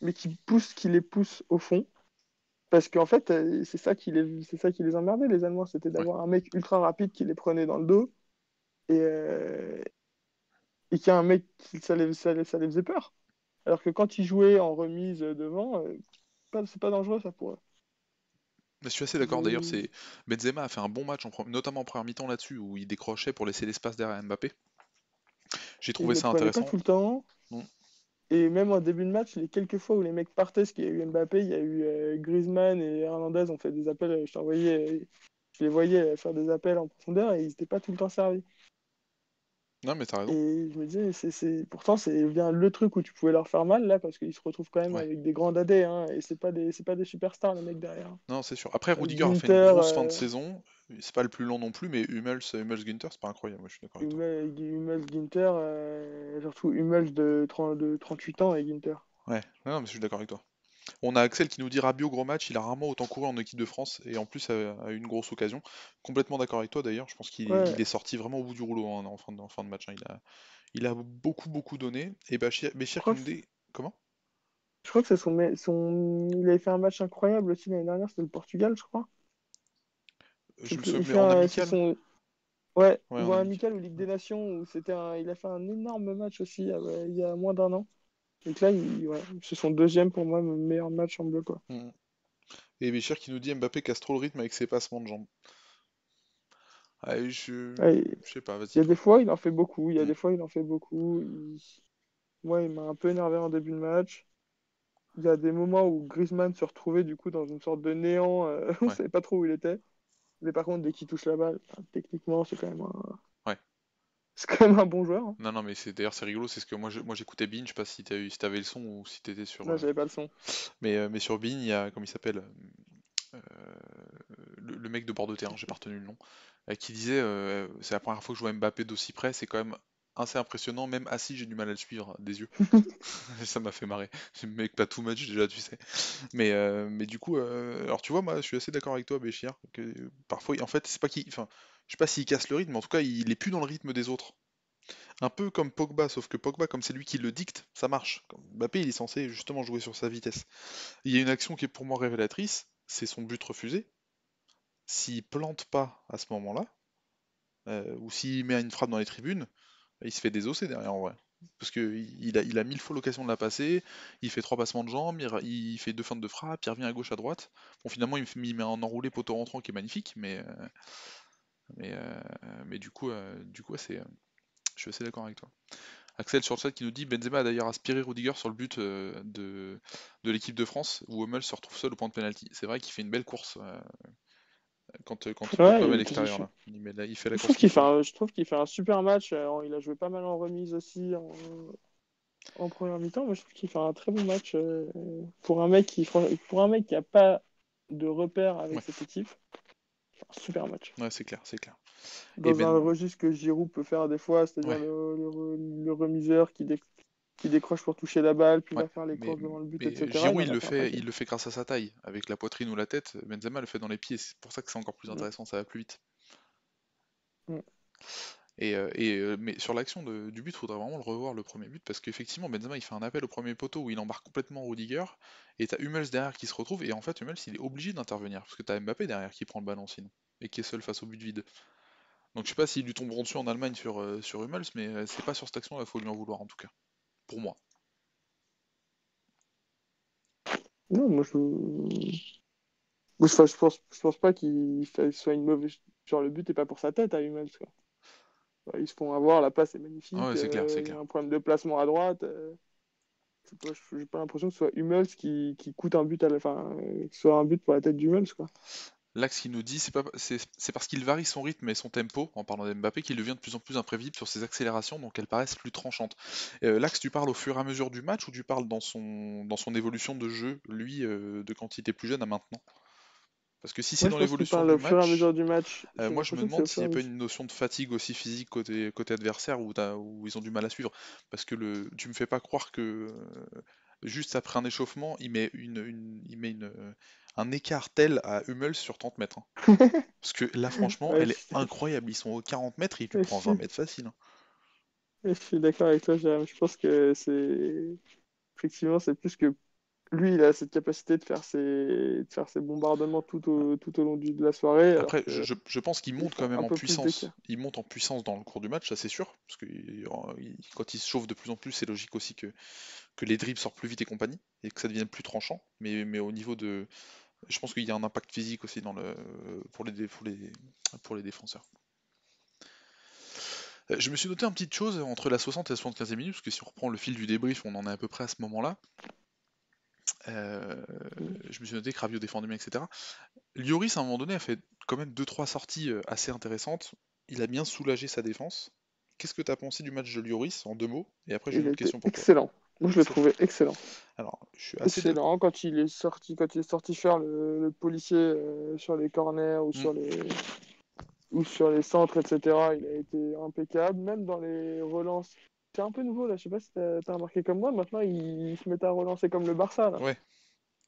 mais qu'il les pousse au fond. Parce qu'en fait, c'est ça qui les emmerdait, les Allemands, c'était ouais. d'avoir un mec ultra rapide qui les prenait dans le dos et, qu'il y a un mec qui ça les faisait peur. Alors que quand ils jouaient en remise devant, c'est pas dangereux ça pour eux. Mais je suis assez d'accord. D'ailleurs, c'est Benzema a fait un bon match, notamment en première mi-temps là-dessus, où il décrochait pour laisser l'espace derrière Mbappé. J'ai Ils trouvé le ça prenaient pas intéressant. tout le temps. Non. Et même en début de match, les quelques fois où les mecs partaient, parce qu'il y a eu Mbappé, il y a eu Griezmann et Hernandez ont fait des appels. Je les voyais faire des appels en profondeur et ils n'étaient pas tout le temps servis. Non, mais t'as raison. Et je me disais, pourtant, c'est bien le truc où tu pouvais leur faire mal, là, parce qu'ils se retrouvent quand même Ouais. avec des grands dadais, hein, et c'est pas des superstars, les mecs derrière. Non, c'est sûr. Après, Rudiger a fait une Ginter, grosse fin de saison. C'est pas le plus long non plus, mais Hummels Günther, c'est pas incroyable. Moi, je suis d'accord avec toi. Hummels, Ginter, surtout Hummels de 38 ans et Ginter. Ouais, non, mais je suis d'accord avec toi. On a Axel qui nous dit Rabiot, gros match, il a rarement autant couru en équipe de France et en plus a eu une grosse occasion. Complètement d'accord avec toi d'ailleurs, je pense Ouais, il est sorti vraiment au bout du rouleau hein, en fin de match, hein. Il a beaucoup donné. Et je Béchir qui crois nous dit. Comment? Je crois que c'est il avait fait un match incroyable aussi l'année dernière, c'était le Portugal, je crois. Je me souviens, Il mais fait en c'est amical? son. Ouais, Ouais, ou en un amical. amical ou Ligue des Nations, où il a fait un énorme match aussi il y a moins d'un an. Donc là, ouais, c'est son deuxième pour moi, meilleur match en bleu, quoi. Mm. Et Béchir qui nous dit Mbappé casse trop le rythme avec ses passements de jambes. Ah, Ouais, je sais pas, vas-y il y a des toi. fois, il en fait beaucoup. Il y a Mm. des fois, il en fait beaucoup. Moi, il m'a un peu énervé en début de match. Il y a des moments où Griezmann se retrouvait du coup dans une sorte de néant. On Ouais, savait pas trop où il était. Mais par contre, dès qu'il touche la balle, techniquement, ouais. c'est quand même un bon joueur, hein. Non, non, mais c'est rigolo, c'est ce que moi j'écoutais Bean, je sais pas si si t'avais le son ou si t'étais sur. Là, j'avais pas le son. Mais sur Bean, il y a, comment il s'appelle euh, le mec de bord de terrain, j'ai pas retenu le nom, qui disait c'est la première fois que je vois Mbappé d'aussi près, c'est quand même assez impressionnant, même assis j'ai du mal à le suivre des yeux. Ça m'a fait marrer. Le mec pas tout match déjà, tu sais. Mais du coup, alors tu vois, moi je suis assez d'accord avec toi, Béchir, que parfois, en fait, c'est pas qu'il. Enfin, je sais pas s'il casse le rythme, mais en tout cas, il est plus dans le rythme des autres. Un peu comme Pogba, sauf que Pogba, comme c'est lui qui le dicte, ça marche. Mbappé, il est censé justement jouer sur sa vitesse. Il y a une action qui est pour moi révélatrice, c'est son but refusé. S'il plante pas à ce moment-là, ou s'il met une frappe dans les tribunes, il se fait désosser derrière en vrai. Parce que il a mille fois l'occasion de la passer, il fait trois passements de jambes, il fait deux feintes de frappe, il revient à gauche à droite. Bon finalement il met un enroulé poteau rentrant qui est magnifique, mais, euh, mais du coup ouais, je suis assez d'accord avec toi. Axel sur le chat qui nous dit Benzema a d'ailleurs aspiré Rudiger sur le but de l'équipe de France où Hummels se retrouve seul au point de pénalty. C'est vrai qu'il fait une belle course quand Tottenham est à Ouais, l'extérieur là. Il fait la je trouve course qu'il faut. je trouve qu'il fait un super match. Il a joué pas mal en remise aussi en première mi-temps. Moi, je trouve qu'il fait un très bon match pour un mec pour un mec qui a pas de repère avec Ouais, cette équipe. Un super match. ouais c'est clair, c'est clair. Et Dans un Ben, registre que Giroud peut faire des fois, c'est-à-dire ouais, le remiseur qui décroche pour toucher la balle, puis ouais. va faire les courses devant le but, Mais etc. Il Giroud en a fait un paquet. il le fait grâce à sa taille, avec la poitrine ou la tête. Benzema le fait dans les pieds, c'est pour ça que c'est encore plus Mm, intéressant, ça va plus vite. mm. Mais sur l'action du but, il faudrait vraiment le revoir le premier but parce qu'effectivement Benzema il fait un appel au premier poteau où il embarque complètement Rudiger et t'as Hummels derrière qui se retrouve et en fait Hummels il est obligé d'intervenir parce que t'as Mbappé derrière qui prend le ballon sinon et qui est seul face au but vide. Donc je sais pas s'ils lui tomberont dessus en Allemagne sur Hummels mais c'est pas sur cette action là faut lui en vouloir en tout cas. Pour moi. Non, je pense pas soit une mauvaise. Genre, le but est pas pour sa tête à Hummels, quoi. Ils se font avoir, la passe est Ah ouais magnifique, c'est clair, c'est il y a clair. un problème de placement à droite. J'ai pas l'impression que ce soit Hummels qui coûte un but à la fin, que ce soit un but pour la tête d'Hummels, quoi. L'axe qui nous dit c'est parce qu'il varie son rythme et son tempo, en parlant d'Mbappé, qu'il devient de plus en plus imprévisible sur ses accélérations, donc elles paraissent plus tranchantes. L'axe, tu parles au fur et à mesure du match ou tu parles dans son évolution de jeu, lui, de quand il était plus jeune à maintenant? Parce que si c'est Moi, dans je pense qu'il l'évolution parle du au fur et à match, mesure du match. J'ai moi je me l'impression que c'est demande au fur s'il et n'y à a pas mesure. une notion de fatigue aussi physique côté adversaire où ils ont du mal à suivre. Parce que tu me fais pas croire que juste après un échauffement, il met un écart tel à Hummels sur 30 mètres, hein. Parce que là, franchement, Ouais, elle est incroyable. Ils sont aux 40 mètres et il lui je prend 20 suis, mètres facile, hein. je suis d'accord avec toi, Jérém. Je pense que c'est. Effectivement, c'est plus que lui, il a cette capacité de faire ses bombardements tout au long de la soirée, alors Après, que je pense qu'il il monte faut quand même un en peu plus puissance. d'équerre. Il monte en puissance dans le cours du match, ça c'est sûr. Parce que quand il se chauffe de plus en plus, c'est logique aussi que les dribbles sortent plus vite et compagnie. Et que ça devienne plus tranchant. Mais au niveau de. Je pense qu'il y a un impact physique aussi pour les défenseurs. Je me suis noté une petite chose entre la 60 et la 75e minute, parce que si on reprend le fil du débrief, on en est à peu près à ce moment-là. Euh, je me suis noté que Rabiot défendait bien, etc. Lloris, à un moment donné, a fait quand même deux trois sorties assez intéressantes. Il a bien soulagé sa défense. Qu'est-ce que tu as pensé du match de Lloris en deux mots? Et après, j'ai une Il autre était question pour toi. excellent. Moi, je le Excellent. trouvais excellent. Alors, je suis assez d'accord. Excellent quand il est sorti faire le policier sur les corners ou sur les centres, etc. Il a été impeccable, même dans les relances. C'est un peu nouveau là, je sais pas si t'as remarqué comme moi, maintenant il se met à relancer comme le Barça là, Ouais,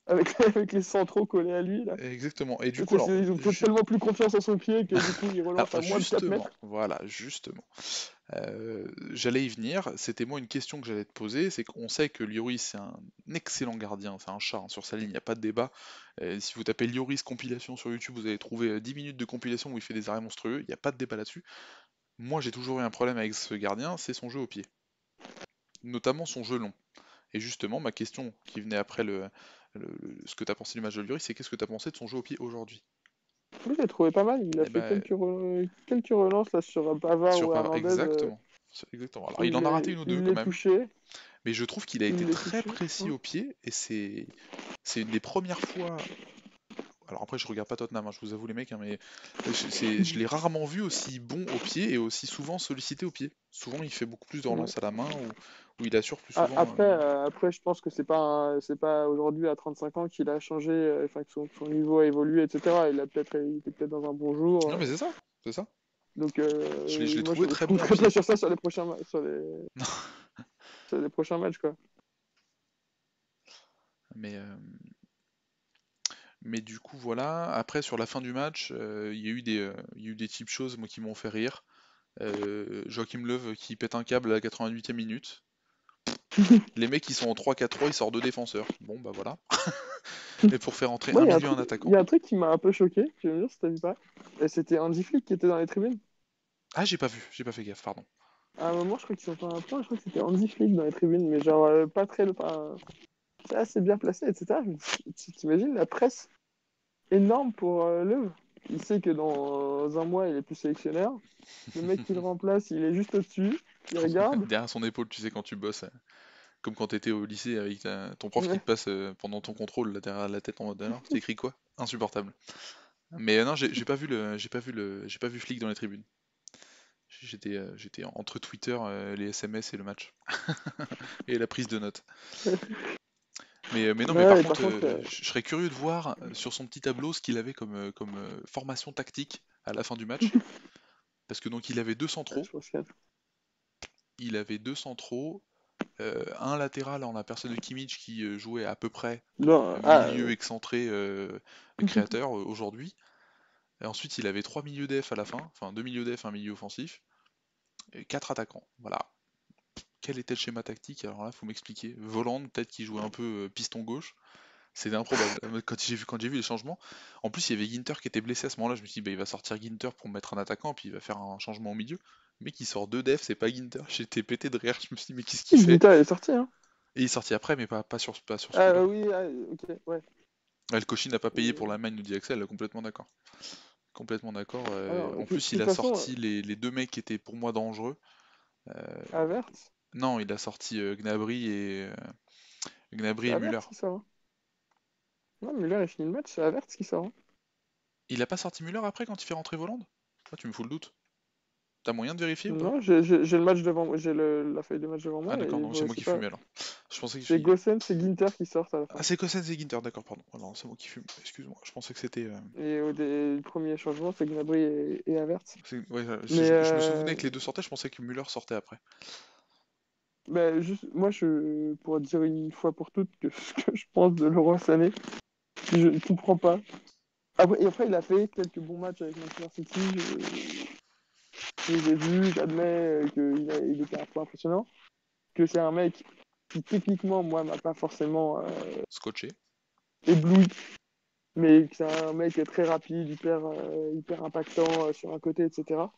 avec les centraux collés à lui là. exactement. Et du Tu coup, sais, alors, ils ont tellement plus confiance en son pied que du coup ils relancent à alors moins de 4 justement, mètres. voilà, justement. J'allais y venir, c'était moi une question que j'allais te poser, c'est qu'on sait que Lloris c'est un excellent gardien, c'est un chat hein, sur sa ligne, il n'y a pas de débat. Si vous tapez Lloris compilation sur YouTube, vous allez trouver 10 minutes de compilation où il fait des arrêts monstrueux, il n'y a pas de débat là-dessus. Moi j'ai toujours eu un problème avec ce gardien, c'est son jeu au pied, notamment son jeu long. Et justement, ma question qui venait après ce que tu as pensé du match de Lloris, c'est qu'est-ce que tu as pensé de son jeu au pied aujourd'hui? Oui, j'ai trouvé pas mal. Il a Eh fait ben, quelques relances là sur Pavard ou Hernandez. exactement. Exactement. Alors il Il en a raté les, une ou deux il quand les même, touchait. mais je trouve qu'il a été Il les très touchait. précis Hein. au pied et c'est une des premières fois. Alors après, je regarde pas Tottenham, hein, je vous avoue les mecs, hein, mais je l'ai rarement vu aussi bon au pied et aussi souvent sollicité au pied. Souvent, il fait beaucoup plus de Ouais. relances à la main ou il assure plus souvent. Après, je pense que c'est pas aujourd'hui à 35 ans qu'il a changé, enfin que son niveau a évolué, etc. Il était peut-être dans un bon jour. Non, mais c'est ça, c'est ça. Donc Je l'ai moi trouvé je très bon au compterais pas pied. sur ça sur les sur les prochains matchs quoi. Mais, euh, mais du coup, voilà. Après, sur la fin du match, il y a eu des types choses moi, qui m'ont fait rire. Joachim Löw qui pète un câble à la 88e minute. Les mecs ils sont en 3-4-3, ils sortent deux défenseurs. Bon bah voilà. Et pour faire entrer Moi un milieu, un il attaquant. y a un truc qui m'a un peu choqué, tu veux me dire si t'as vu pas? Et c'était Andy Flick qui était dans les tribunes. Ah j'ai pas vu, j'ai pas fait gaffe, pardon. À un moment je crois qu'ils sont fait un point, je crois que c'était Andy Flick dans les tribunes, mais genre pas très enfin, c'est assez bien placé, etc. Je me dis, t'imagines la presse énorme pour Löw. Il sait que dans un mois, il est plus sélectionneur. Le mec qui le remplace, il est juste au-dessus. Il regarde. Derrière son épaule, tu sais, quand tu bosses, comme quand t'étais au lycée avec ton prof qui Ouais. te passe pendant ton contrôle là, derrière la tête en mode alors, c'était écrit quoi? Insupportable. Mais non, j'ai pas vu Flick dans les tribunes. J'étais entre Twitter, les SMS et le match et la prise de notes. Mais non, mais par Ouais, et par contre, contre, je serais curieux de voir sur son petit tableau ce qu'il avait comme formation tactique à la fin du match. Parce que donc il avait deux ouais, centraux, je pense que... il avait deux centraux, un latéral en la personne de Kimmich qui jouait à peu près Non, milieu excentré créateur aujourd'hui. Et ensuite il avait trois milieux def à la fin, enfin deux milieux def, un milieu offensif, et quatre attaquants. Voilà. Quel était le schéma tactique? Alors là, faut m'expliquer. Voland, peut-être qu'il jouait un peu piston gauche. C'était improbable. Quand j'ai vu les changements, en plus il y avait Ginter qui était blessé à ce moment-là. Je me suis dit, bah, il va sortir Ginter pour mettre un attaquant, puis il va faire un changement au milieu. Le mec il sort deux def, c'est pas Ginter. J'étais pété de rire. Je me suis dit, mais qu'est-ce qu'il fait? Guita est sorti, hein. Et il est sorti après, mais pas sur ce Ah coup-là. oui, ah, ok, ouais. Ouais, le coach n'a pas payé pour Et- l'Allemagne, nous dit Axel, complètement d'accord. Complètement d'accord. Alors, En de plus, il toute a façon, sorti les deux mecs qui étaient pour moi dangereux. Euh, Havertz, non, il a sorti Gnabry c'est et Müller. Havertz qui sort. Hein. Non, Müller, il finit le match, c'est Havertz qui sort. Hein. Il a pas sorti Müller après quand il fait rentrer Voland? Ah, tu me fous le doute. T'as moyen de vérifier ou pas? Non, j'ai le match devant moi, la feuille de match devant Ah moi, d'accord, et non, c'est moi c'est qui pas. fumais alors. Je pensais que C'est j'ai... Gossens et Ginter qui sortent à la Ah fin. c'est Cossens et Ginter, d'accord, pardon. Ah non, c'est moi qui fume, excuse-moi. Je pensais que c'était... Et le premier changement, c'est Gnabry et Havertz. Ouais, Mais je me souvenais que les deux sortaient, je pensais que Müller sortait après. bah, juste, moi, je pourrais dire une fois pour toutes que ce que je pense de Leroy Sané, je ne comprends pas. Et après, il a fait quelques bons matchs avec Manchester City. Je les ai vus, j'admets il était un peu impressionnant. Que c'est un mec qui, techniquement, moi, m'a pas forcément Scotché. ébloui. Mais que c'est un mec très rapide, hyper impactant sur un côté, etc.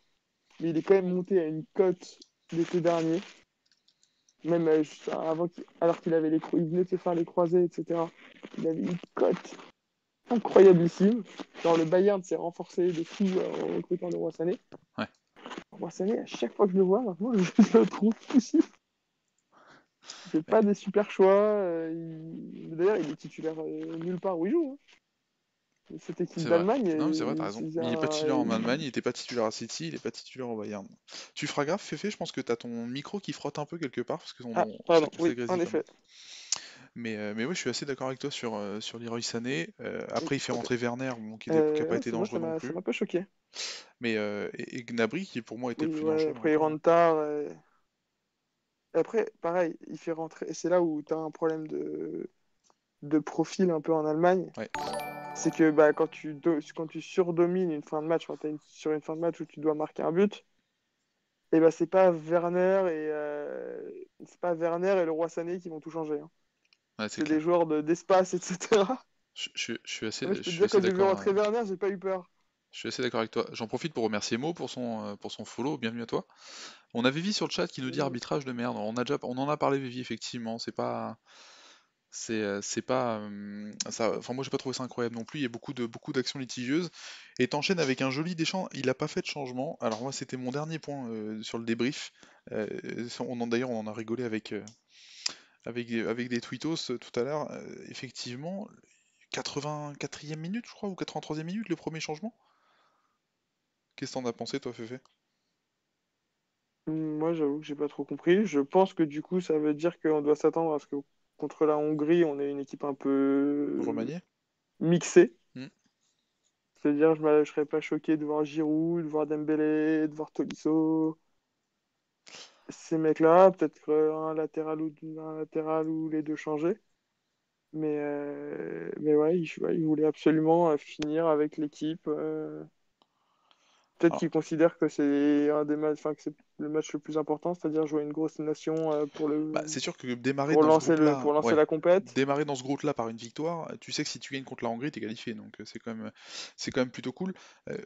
Mais il est quand même monté à une cote l'été dernier. Même alors qu'il avait il venait de se faire les croisés, etc. Il avait une cote incroyablissime. Genre le Bayern s'est renforcé de fou en recrutant le Roi Sané. Ouais. Le Roi Sané, à chaque fois que je le vois, maintenant, je le trouve poussif. Il fait Mais- pas des super choix. D'ailleurs, il est titulaire nulle part où il joue. Hein. Cette équipe C'est vrai. d'Allemagne, Non, mais c'est vrai, t'as raison. c'est Il est pas titulaire en Allemagne, un... il était pas titulaire à City, il est pas titulaire au Bayern. Tu feras gaffe, Féfé, je pense que t'as ton micro qui frotte un peu quelque part, parce que Ah, ça, pardon, ça oui, en grésille pas mal. effet. Mais oui, je suis assez d'accord avec toi sur Leroy Sané. Après, il fait Ok. rentrer Werner, bon, qui a pas Ouais, été moi, dangereux non ça plus. m'a pas choqué. Mais et Gnabry, qui pour moi était le Oui, plus ouais, dangereux, mais après, il encore. Hein. rentre tard. Et après, pareil, il fait rentrer. Et c'est là où tu as un problème de profil un peu en Allemagne. Ouais. C'est que bah, quand tu surdomines une fin de match, sur une fin de match où tu dois marquer un but, et ben c'est pas Werner et le Roi Sané qui vont tout changer, hein. Ouais, c'est C'est des clair. joueurs d'espace, etc. Je Je peux te suis dire, assez quand j'ai vu d'accord. rentrer Werner, j'ai pas eu peur. Je suis assez d'accord avec toi. J'en profite pour remercier Mo pour son follow. Bienvenue à toi. On a Vivi sur le chat qui nous dit arbitrage de merde. On en a parlé, Vivi, effectivement. C'est pas. Ça, enfin, moi, j'ai pas trouvé ça incroyable non plus. Il y a beaucoup d'actions litigieuses. Et t'enchaînes avec un joli Deschamps. Il a pas fait de changement. Alors, moi, c'était mon dernier point sur le débrief. D'ailleurs, on en a rigolé avec des tweetos tout à l'heure. Effectivement, 84e minute, je crois, ou 83e minute, le premier changement. Qu'est-ce que t'en as pensé, toi, Féfé? Moi, j'avoue que j'ai pas trop compris. Je pense que du coup, ça veut dire qu'on doit s'attendre à ce que contre la Hongrie, on ait une équipe un peu Remanié? mixée. Hmm. C'est-à-dire, je serais pas choqué de voir Giroud, de voir Dembélé, de voir Tolisso. Ces mecs-là, peut-être un latéral ou les deux changer. Mais ouais, il voulait absolument finir avec l'équipe. Peut-être Alors, qu'il considère que c'est un des matchs, enfin, que c'est le match le plus important, c'est-à-dire jouer une grosse nation bah, c'est sûr que démarrer dans ce groupe-là, pour lancer ouais, la compète. démarrer dans ce groupe-là par une victoire, tu sais que si tu gagnes contre la Hongrie, t'es qualifié, donc c'est quand même plutôt cool. Euh,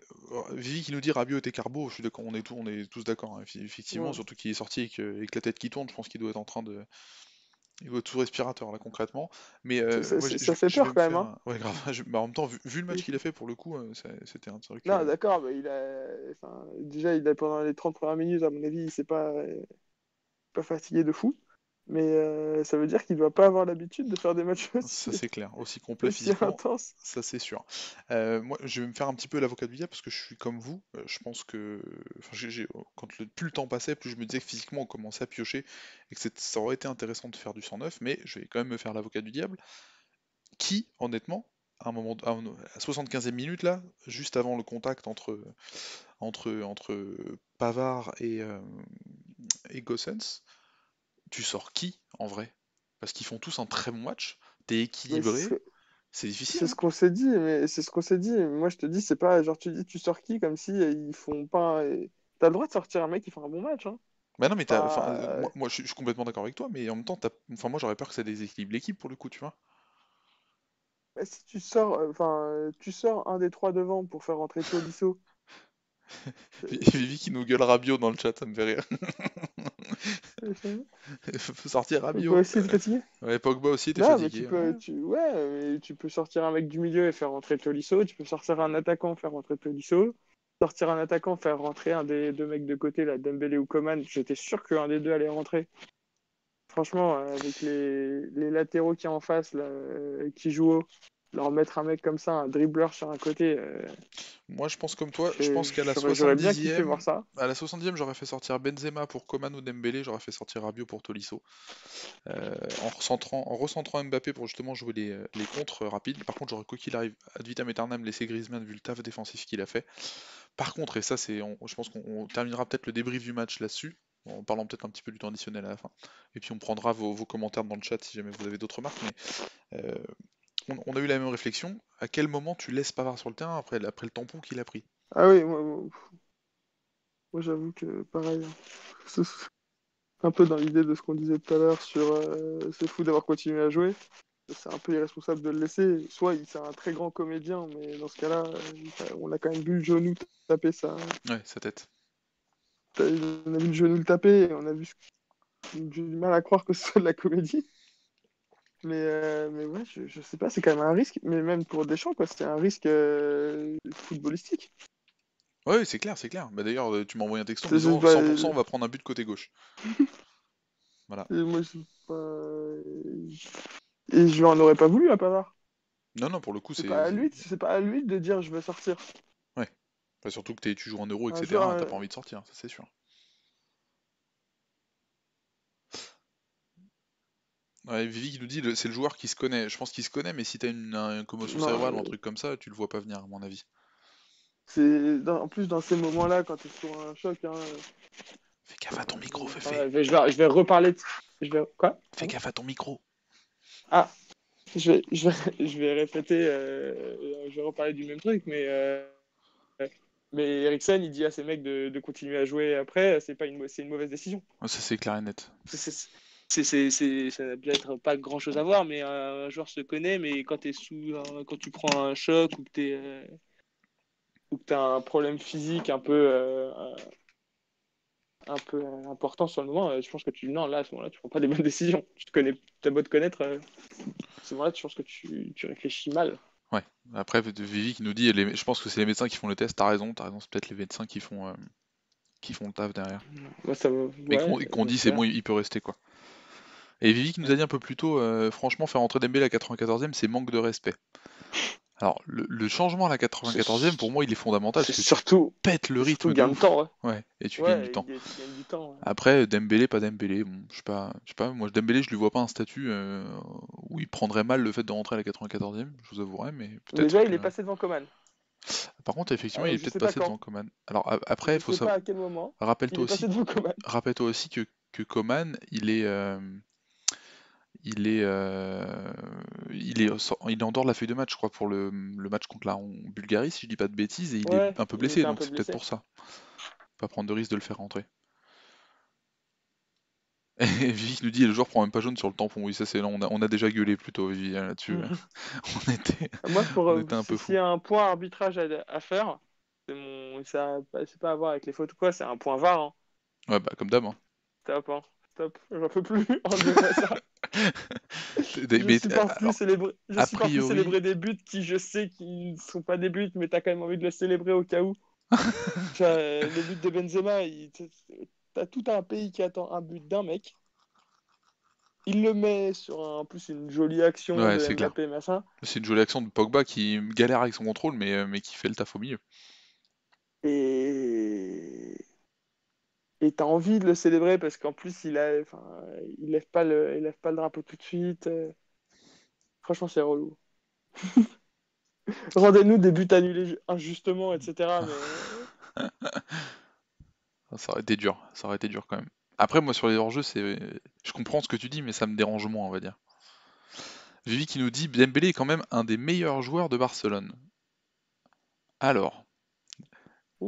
Vivi qui nous dit Rabiot était carbo, je suis d'accord, on est tous d'accord, hein, effectivement, Ouais. surtout qu'il est sorti avec la tête qui tourne, je pense qu'il doit être en train de, il doit être sous respirateur là concrètement. Mais moi Ça fait je vais peur me quand même, faire, hein. ouais grave, bah, en même temps vu le match qu'il a fait pour le coup, c'était un truc. Non, d'accord, mais enfin, déjà, pendant les 30 premières minutes, à mon avis, il s'est pas fatigué de fou. Mais ça veut dire qu'il doit pas avoir l'habitude de faire des matchs Ça c'est clair, aussi complet aussi physiquement, intenses. ça c'est sûr. Moi je vais me faire un petit peu l'avocat du diable parce que je suis comme vous, je pense que enfin, plus le temps passait, plus je me disais que physiquement on commençait à piocher et que ça aurait été intéressant de faire du 109, mais je vais quand même me faire l'avocat du diable, qui honnêtement, à 75e minute là, juste avant le contact entre Pavard et Gossens, tu sors qui en vrai? Parce qu'ils font tous un très bon match, t'es Mais équilibré, c'est difficile, c'est hein. ce qu'on s'est dit, mais c'est ce qu'on s'est dit. Moi, je te dis, c'est pas genre tu dis tu sors qui comme si ils font pas. T'as le droit de sortir un mec qui fait un bon match, hein. Bah non, mais enfin, Pas. je suis complètement d'accord avec toi, mais en même temps, enfin, moi j'aurais peur que ça déséquilibre l'équipe pour le coup, tu vois. Bah, si tu sors, tu sors un des trois devant pour faire rentrer Tolisso. Vivi qui nous gueule Rabiot dans le chat, ça me fait rire. Faut sortir Pogba Rabiot. aussi est fatigué. Ouais, Pogba aussi était Non, mais fatigué. Ouais. ouais, mais tu peux sortir un mec du milieu et faire rentrer Tolisso. Tu peux sortir un attaquant, faire rentrer Tolisso. Sortir un attaquant, faire rentrer un des deux mecs de côté, là, Dembélé ou Coman. J'étais sûr qu'un des deux allait rentrer. Franchement, avec les latéraux qui est en face, là, qui jouent haut, leur mettre un mec comme ça, un dribbleur sur un côté, Moi, je pense comme toi, je pense qu'à la j'aurais bien kiffé 70e, voir ça. j'aurais fait sortir Benzema pour Coman ou Dembélé, j'aurais fait sortir Rabiot pour Tolisso. En recentrant Mbappé pour justement jouer les contres rapides. Par contre, j'aurais quoi qu'il arrive, ad vitam aeternam, laissé Griezmann vu le taf défensif qu'il a fait. Par contre, et ça, je pense qu'on terminera peut-être le débrief du match là-dessus, en parlant peut-être un petit peu du temps additionnel à la fin. Et puis on prendra vos commentaires dans le chat si jamais vous avez d'autres remarques. Mais on a eu la même réflexion. À quel moment tu laisses Pavard sur le terrain après le tampon qu'il a pris? Ah oui, moi, j'avoue que pareil, hein. C'est un peu dans l'idée de ce qu'on disait tout à l'heure sur c'est fou d'avoir continué à jouer. C'est un peu irresponsable de le laisser. Soit c'est un très grand comédien, mais dans ce cas-là, on a quand même vu le genou taper ça. Ouais, sa tête. On a vu le genou le taper et on a vu j'ai du mal à croire que ce soit de la comédie. Mais ouais, je sais pas, c'est quand même un risque, mais même pour Deschamps, quoi, c'est un risque footballistique. Ouais, c'est clair, c'est clair. Bah, d'ailleurs, tu m'as envoyé un texto en me C'est juste disant pas, 100% on va prendre un but côté gauche. Voilà. moi, et je lui en aurais pas voulu à Pavard. Non, non, pour le coup, C'est pas à lui de dire je veux sortir. ouais. Enfin, surtout que tu joues en euro, Un joueur, etc. T'as pas envie de sortir, ça c'est sûr. Ouais, Vivi qui nous dit c'est le joueur qui se connaît. Je pense qu'il se connaît, mais si t'as une commotion non, cérébrale ou un truc comme ça, tu le vois pas venir, à mon avis. en plus dans ces moments-là, quand tu es sur un choc, hein, Fais gaffe à ton micro, Féfé. enfin, je vais reparler. Je vais quoi? Fais Pardon. gaffe à ton micro. Ah, je vais répéter, je vais reparler du même truc, mais Mais Eriksen, il dit à ses mecs de continuer à jouer après, c'est une mauvaise décision. Ouais, ça c'est clair et net. Ça n'a peut-être pas grand-chose à voir, mais un joueur se connaît, mais quand tu prends un choc ou que t'as un problème physique un peu important sur le moment, je pense que non, là, à ce moment-là, tu prends pas des bonnes décisions. T'as beau te connaître, à ce moment-là, je pense que tu réfléchis mal. Ouais. Après, Vivi qui nous dit, je pense que c'est les médecins qui font le test, t'as raison, c'est peut-être les médecins qui font le taf derrière. Moi, ça va, Mais ouais, qu'on dit c'est bon, j'espère. il peut rester quoi. Et Vivi qui nous a dit un peu plus tôt, franchement, faire rentrer Dembélé à 94e, c'est manque de respect. Alors, le changement à la 94e, pour C'est moi, il est fondamental c'est parce que tu surtout, pètes le c'est surtout rythme de gain de ouf. temps, ouais. Ouais, et tu gagnes du Ouais, temps. tu gagnes du temps. Ouais. Après, Dembélé, pas Dembélé, bon, je sais pas, moi Dembélé, je lui vois pas un statut où il prendrait mal le fait de rentrer à la 94e, je vous avouerai, mais peut-être Déjà, il que. est passé devant Coman. Par contre, effectivement, il est Je peut-être sais pas passé quand. devant Coman. Alors après, Je il faut sais savoir. pas à quel moment. Il Rappelle-toi est passé aussi, devant Coman. rappelle-toi aussi que Coman, il est en dehors de la feuille de match, je crois, pour le match contre la Bulgarie, si je dis pas de bêtises, et il est Ouais, un peu il blessé, était un donc peu c'est peut-être blessé. pour ça. Pas prendre de risque de le faire rentrer. Et Vivi nous dit, le joueur prend même pas jaune sur le tampon. Oui, ça c'est là, on a déjà gueulé plutôt, Vivi, hein, là-dessus. On était, Moi, on était un peu s'il fou. y a un point arbitrage à faire, c'est pas à voir avec les fautes ou quoi, c'est un point VAR. Hein. Ouais, bah comme d'hab, hein. Stop, hein. Stop, j'en peux plus. Enlevez-moi ça. Mais alors, Je a supporte plus priori, célébrer des buts qui, je sais, qui ne sont pas des buts, mais t'as quand même envie de le célébrer au cas où. Tu vois, le but de Benzema, t'as tout un pays qui attend un but d'un mec. Il le met sur en plus une jolie action ouais, de c'est clair. Mbappé, machin. C'est une jolie action de Pogba qui galère avec son contrôle, mais qui fait le taf au milieu. Et et t'as envie de le célébrer parce qu'en plus enfin, il lève pas le drapeau tout de suite. Franchement, c'est relou. Rendez-nous des buts annulés injustement, etc. Mais Ça aurait été dur, ça aurait été dur quand même. Après, moi, sur les hors-jeux, je comprends ce que tu dis, mais ça me dérange moins, on va dire. Vivi qui nous dit Dembélé est quand même un des meilleurs joueurs de Barcelone. Alors,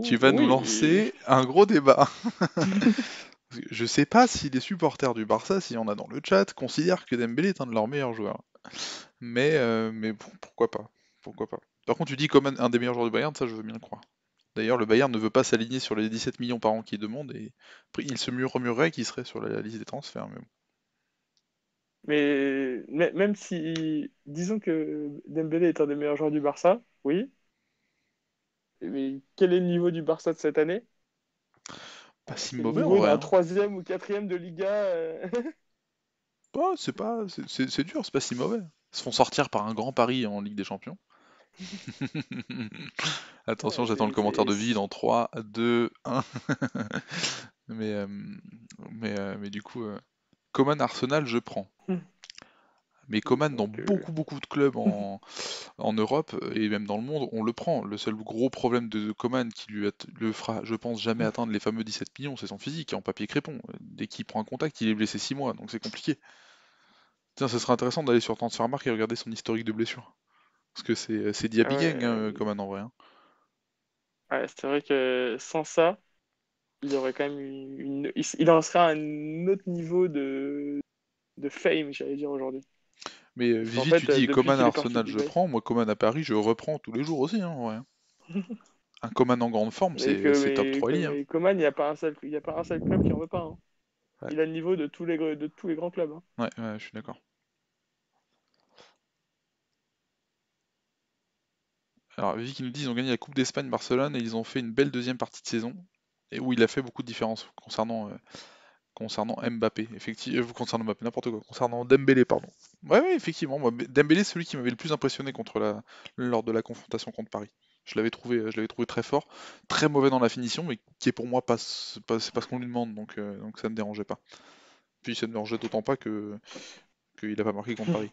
tu vas nous oui, lancer un gros débat. Je sais pas si les supporters du Barça, s'il y en a dans le chat, considèrent que Dembélé est un de leurs meilleurs joueurs. Mais bon, pourquoi pas? Pourquoi pas? Par contre, tu dis comme un des meilleurs joueurs du Bayern, ça je veux bien le croire. D'ailleurs, le Bayern ne veut pas s'aligner sur les 17 millions par an qu'il demande et après, il se murmurerait qu'il serait sur la liste des transferts. Mais bon. mais même si disons que Dembélé est un des meilleurs joueurs du Barça, oui. Mais quel est le niveau du Barça de cette année? Pas si C'est le mauvais en niveau vrai, d'un hein. troisième ou quatrième de Liga. C'est dur, c'est pas si mauvais. Ils se font sortir par un grand pari en Ligue des Champions. Attention, Ouais, j'attends le commentaire de vie dans 3, 2, 1. Mais, euh, mais du coup, Coman Arsenal, je prends. Mais Coman, dans Donc, beaucoup de clubs en Europe et même dans le monde, on le prend. Le seul gros problème de Coman qui le fera, je pense, jamais atteindre les fameux 17 millions, c'est son physique, en papier crépon. Dès qu'il prend un contact, il est blessé 6 mois, donc c'est compliqué. Tiens, ce serait intéressant d'aller sur Transfermarkt et regarder son historique de blessure. Parce que c'est Diaby Gang, ouais, hein, Coman en vrai, hein. ouais, c'est vrai que sans ça, il aurait quand même il en serait à un autre niveau de fame, j'allais dire aujourd'hui. Mais Parce qu'en Vivi, tu fait, dis depuis Coman qu'il à est parti Arsenal, du je Bayern, prends. Moi, Coman à Paris, je reprends tous les jours aussi, hein, en vrai. Un Coman en grande forme, c'est top 3 Li, hein. mais Coman, il y a pas un seul club qui en veut pas. Hein. Ouais, Il a le niveau de de tous les grands clubs. Hein. ouais, je suis d'accord. Alors, Vivi qui nous dit ils ont gagné la Coupe d'Espagne Barcelone et ils ont fait une belle deuxième partie de saison. Et où il a fait beaucoup de différences concernant Mbappé, effectivement, concernant Mbappé, n'importe quoi, concernant Dembélé, pardon. Ouais, effectivement, moi, Dembélé, c'est celui qui m'avait le plus impressionné lors de la confrontation contre Paris. Je l'avais trouvé très fort, très mauvais dans la finition, mais qui est pour moi c'est pas ce qu'on lui demande, donc ça ne me dérangeait pas. Puis ça ne me dérangeait d'autant pas qu'il n'a pas marqué contre Paris.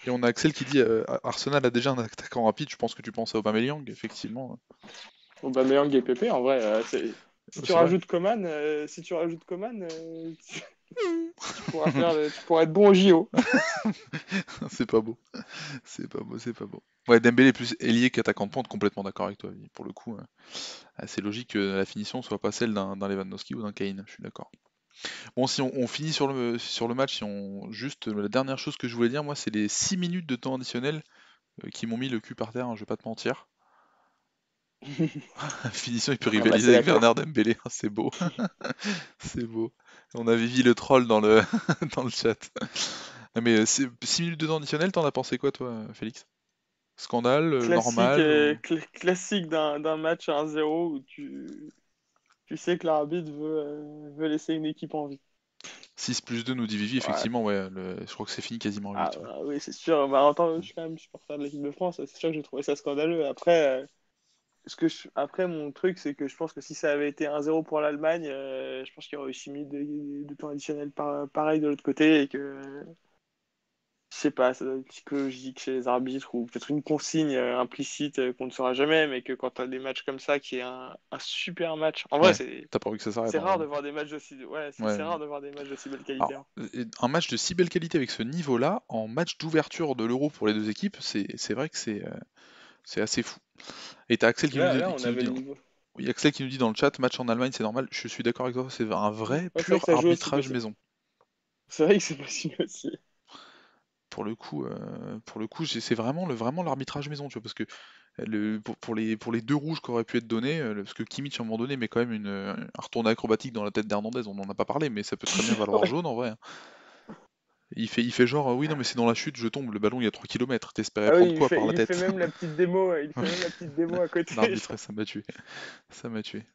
Et on a Axel qui dit Arsenal a déjà un attaquant rapide, je pense que tu penses à Aubameyang, effectivement. Aubameyang et Pepe, en vrai, si tu C'est vrai. rajoutes Coman, si tu rajoutes Coman, Tu pourras être bon au JO. C'est pas beau. C'est pas beau, c'est pas beau. Ouais, Dembélé plus ailier qu'attaquant de pointe, complètement d'accord avec toi. Pour le coup, c'est logique que la finition soit pas celle d'un Lewandowski ou d'un Kane, je suis d'accord. Bon, si on finit sur le match, si on juste la dernière chose que je voulais dire, moi, c'est les 6 minutes de temps additionnel qui m'ont mis le cul par terre, hein, je vais pas te mentir. Finition, il peut Ah bah rivaliser c'est la avec cla- Werner Dembélé, hein, c'est beau, c'est beau. On a Vivi le troll dans le dans le chat. Ah, mais 6 minutes de temps additionnel, t'en as pensé quoi, toi, Félix? Scandale, classique, normal ou classique d'un match 1-0 où tu sais que l'arbitre veut laisser une équipe en vie. 6 plus 2 nous dit Vivi, Ouais. effectivement, ouais, je crois que c'est fini quasiment à Ah, 8. Ouais. bah oui, c'est sûr. Bah, en tant que je suis quand même supporter de l'équipe de France, c'est sûr que j'ai trouvé ça scandaleux. Après, après mon truc, c'est que je pense que si ça avait été 1-0 pour l'Allemagne, je pense qu'il y aurait eu 6 minutes de temps additionnel pareil de l'autre côté et que je sais pas, ça doit être psychologique chez les arbitres ou peut-être une consigne implicite qu'on ne saura jamais, mais que quand tu as des matchs comme ça, qui est un super match. En vrai, Ouais, t'as pas envie que ça s'arrête c'est en vrai, rare hein. de voir des matchs de si, ouais, c'est Ouais. rare de voir des matchs de si belle qualité, Alors, hein. un match de si belle qualité avec ce niveau-là, en match d'ouverture de l'Euro pour les deux équipes, c'est vrai que c'est assez fou. Et t'as Axel Là, on avait le niveau. oui, Axel qui nous dit dans le chat, match en Allemagne, c'est normal. Je suis d'accord avec toi, c'est un vrai Ouais, c'est vrai que pur ça joue aussi arbitrage possible. maison. C'est vrai que c'est possible aussi. Pour le coup, c'est vraiment l'arbitrage maison, tu vois, parce que pour les deux rouges qui auraient pu être donnés, parce que Kimmich à un moment donné met quand même un retourné acrobatique dans la tête d'Hernandez, on n'en a pas parlé, mais ça peut très bien valoir Ouais. jaune en vrai, hein. Il fait genre, oui, non, mais c'est dans la chute, je tombe, le ballon il y a 3 kilomètres. T'espérais Ah oui, prendre quoi par la il fait tête? même la petite démo, il fait même la petite démo à côté. L'arbitre, ça m'a tué. Ça m'a tué.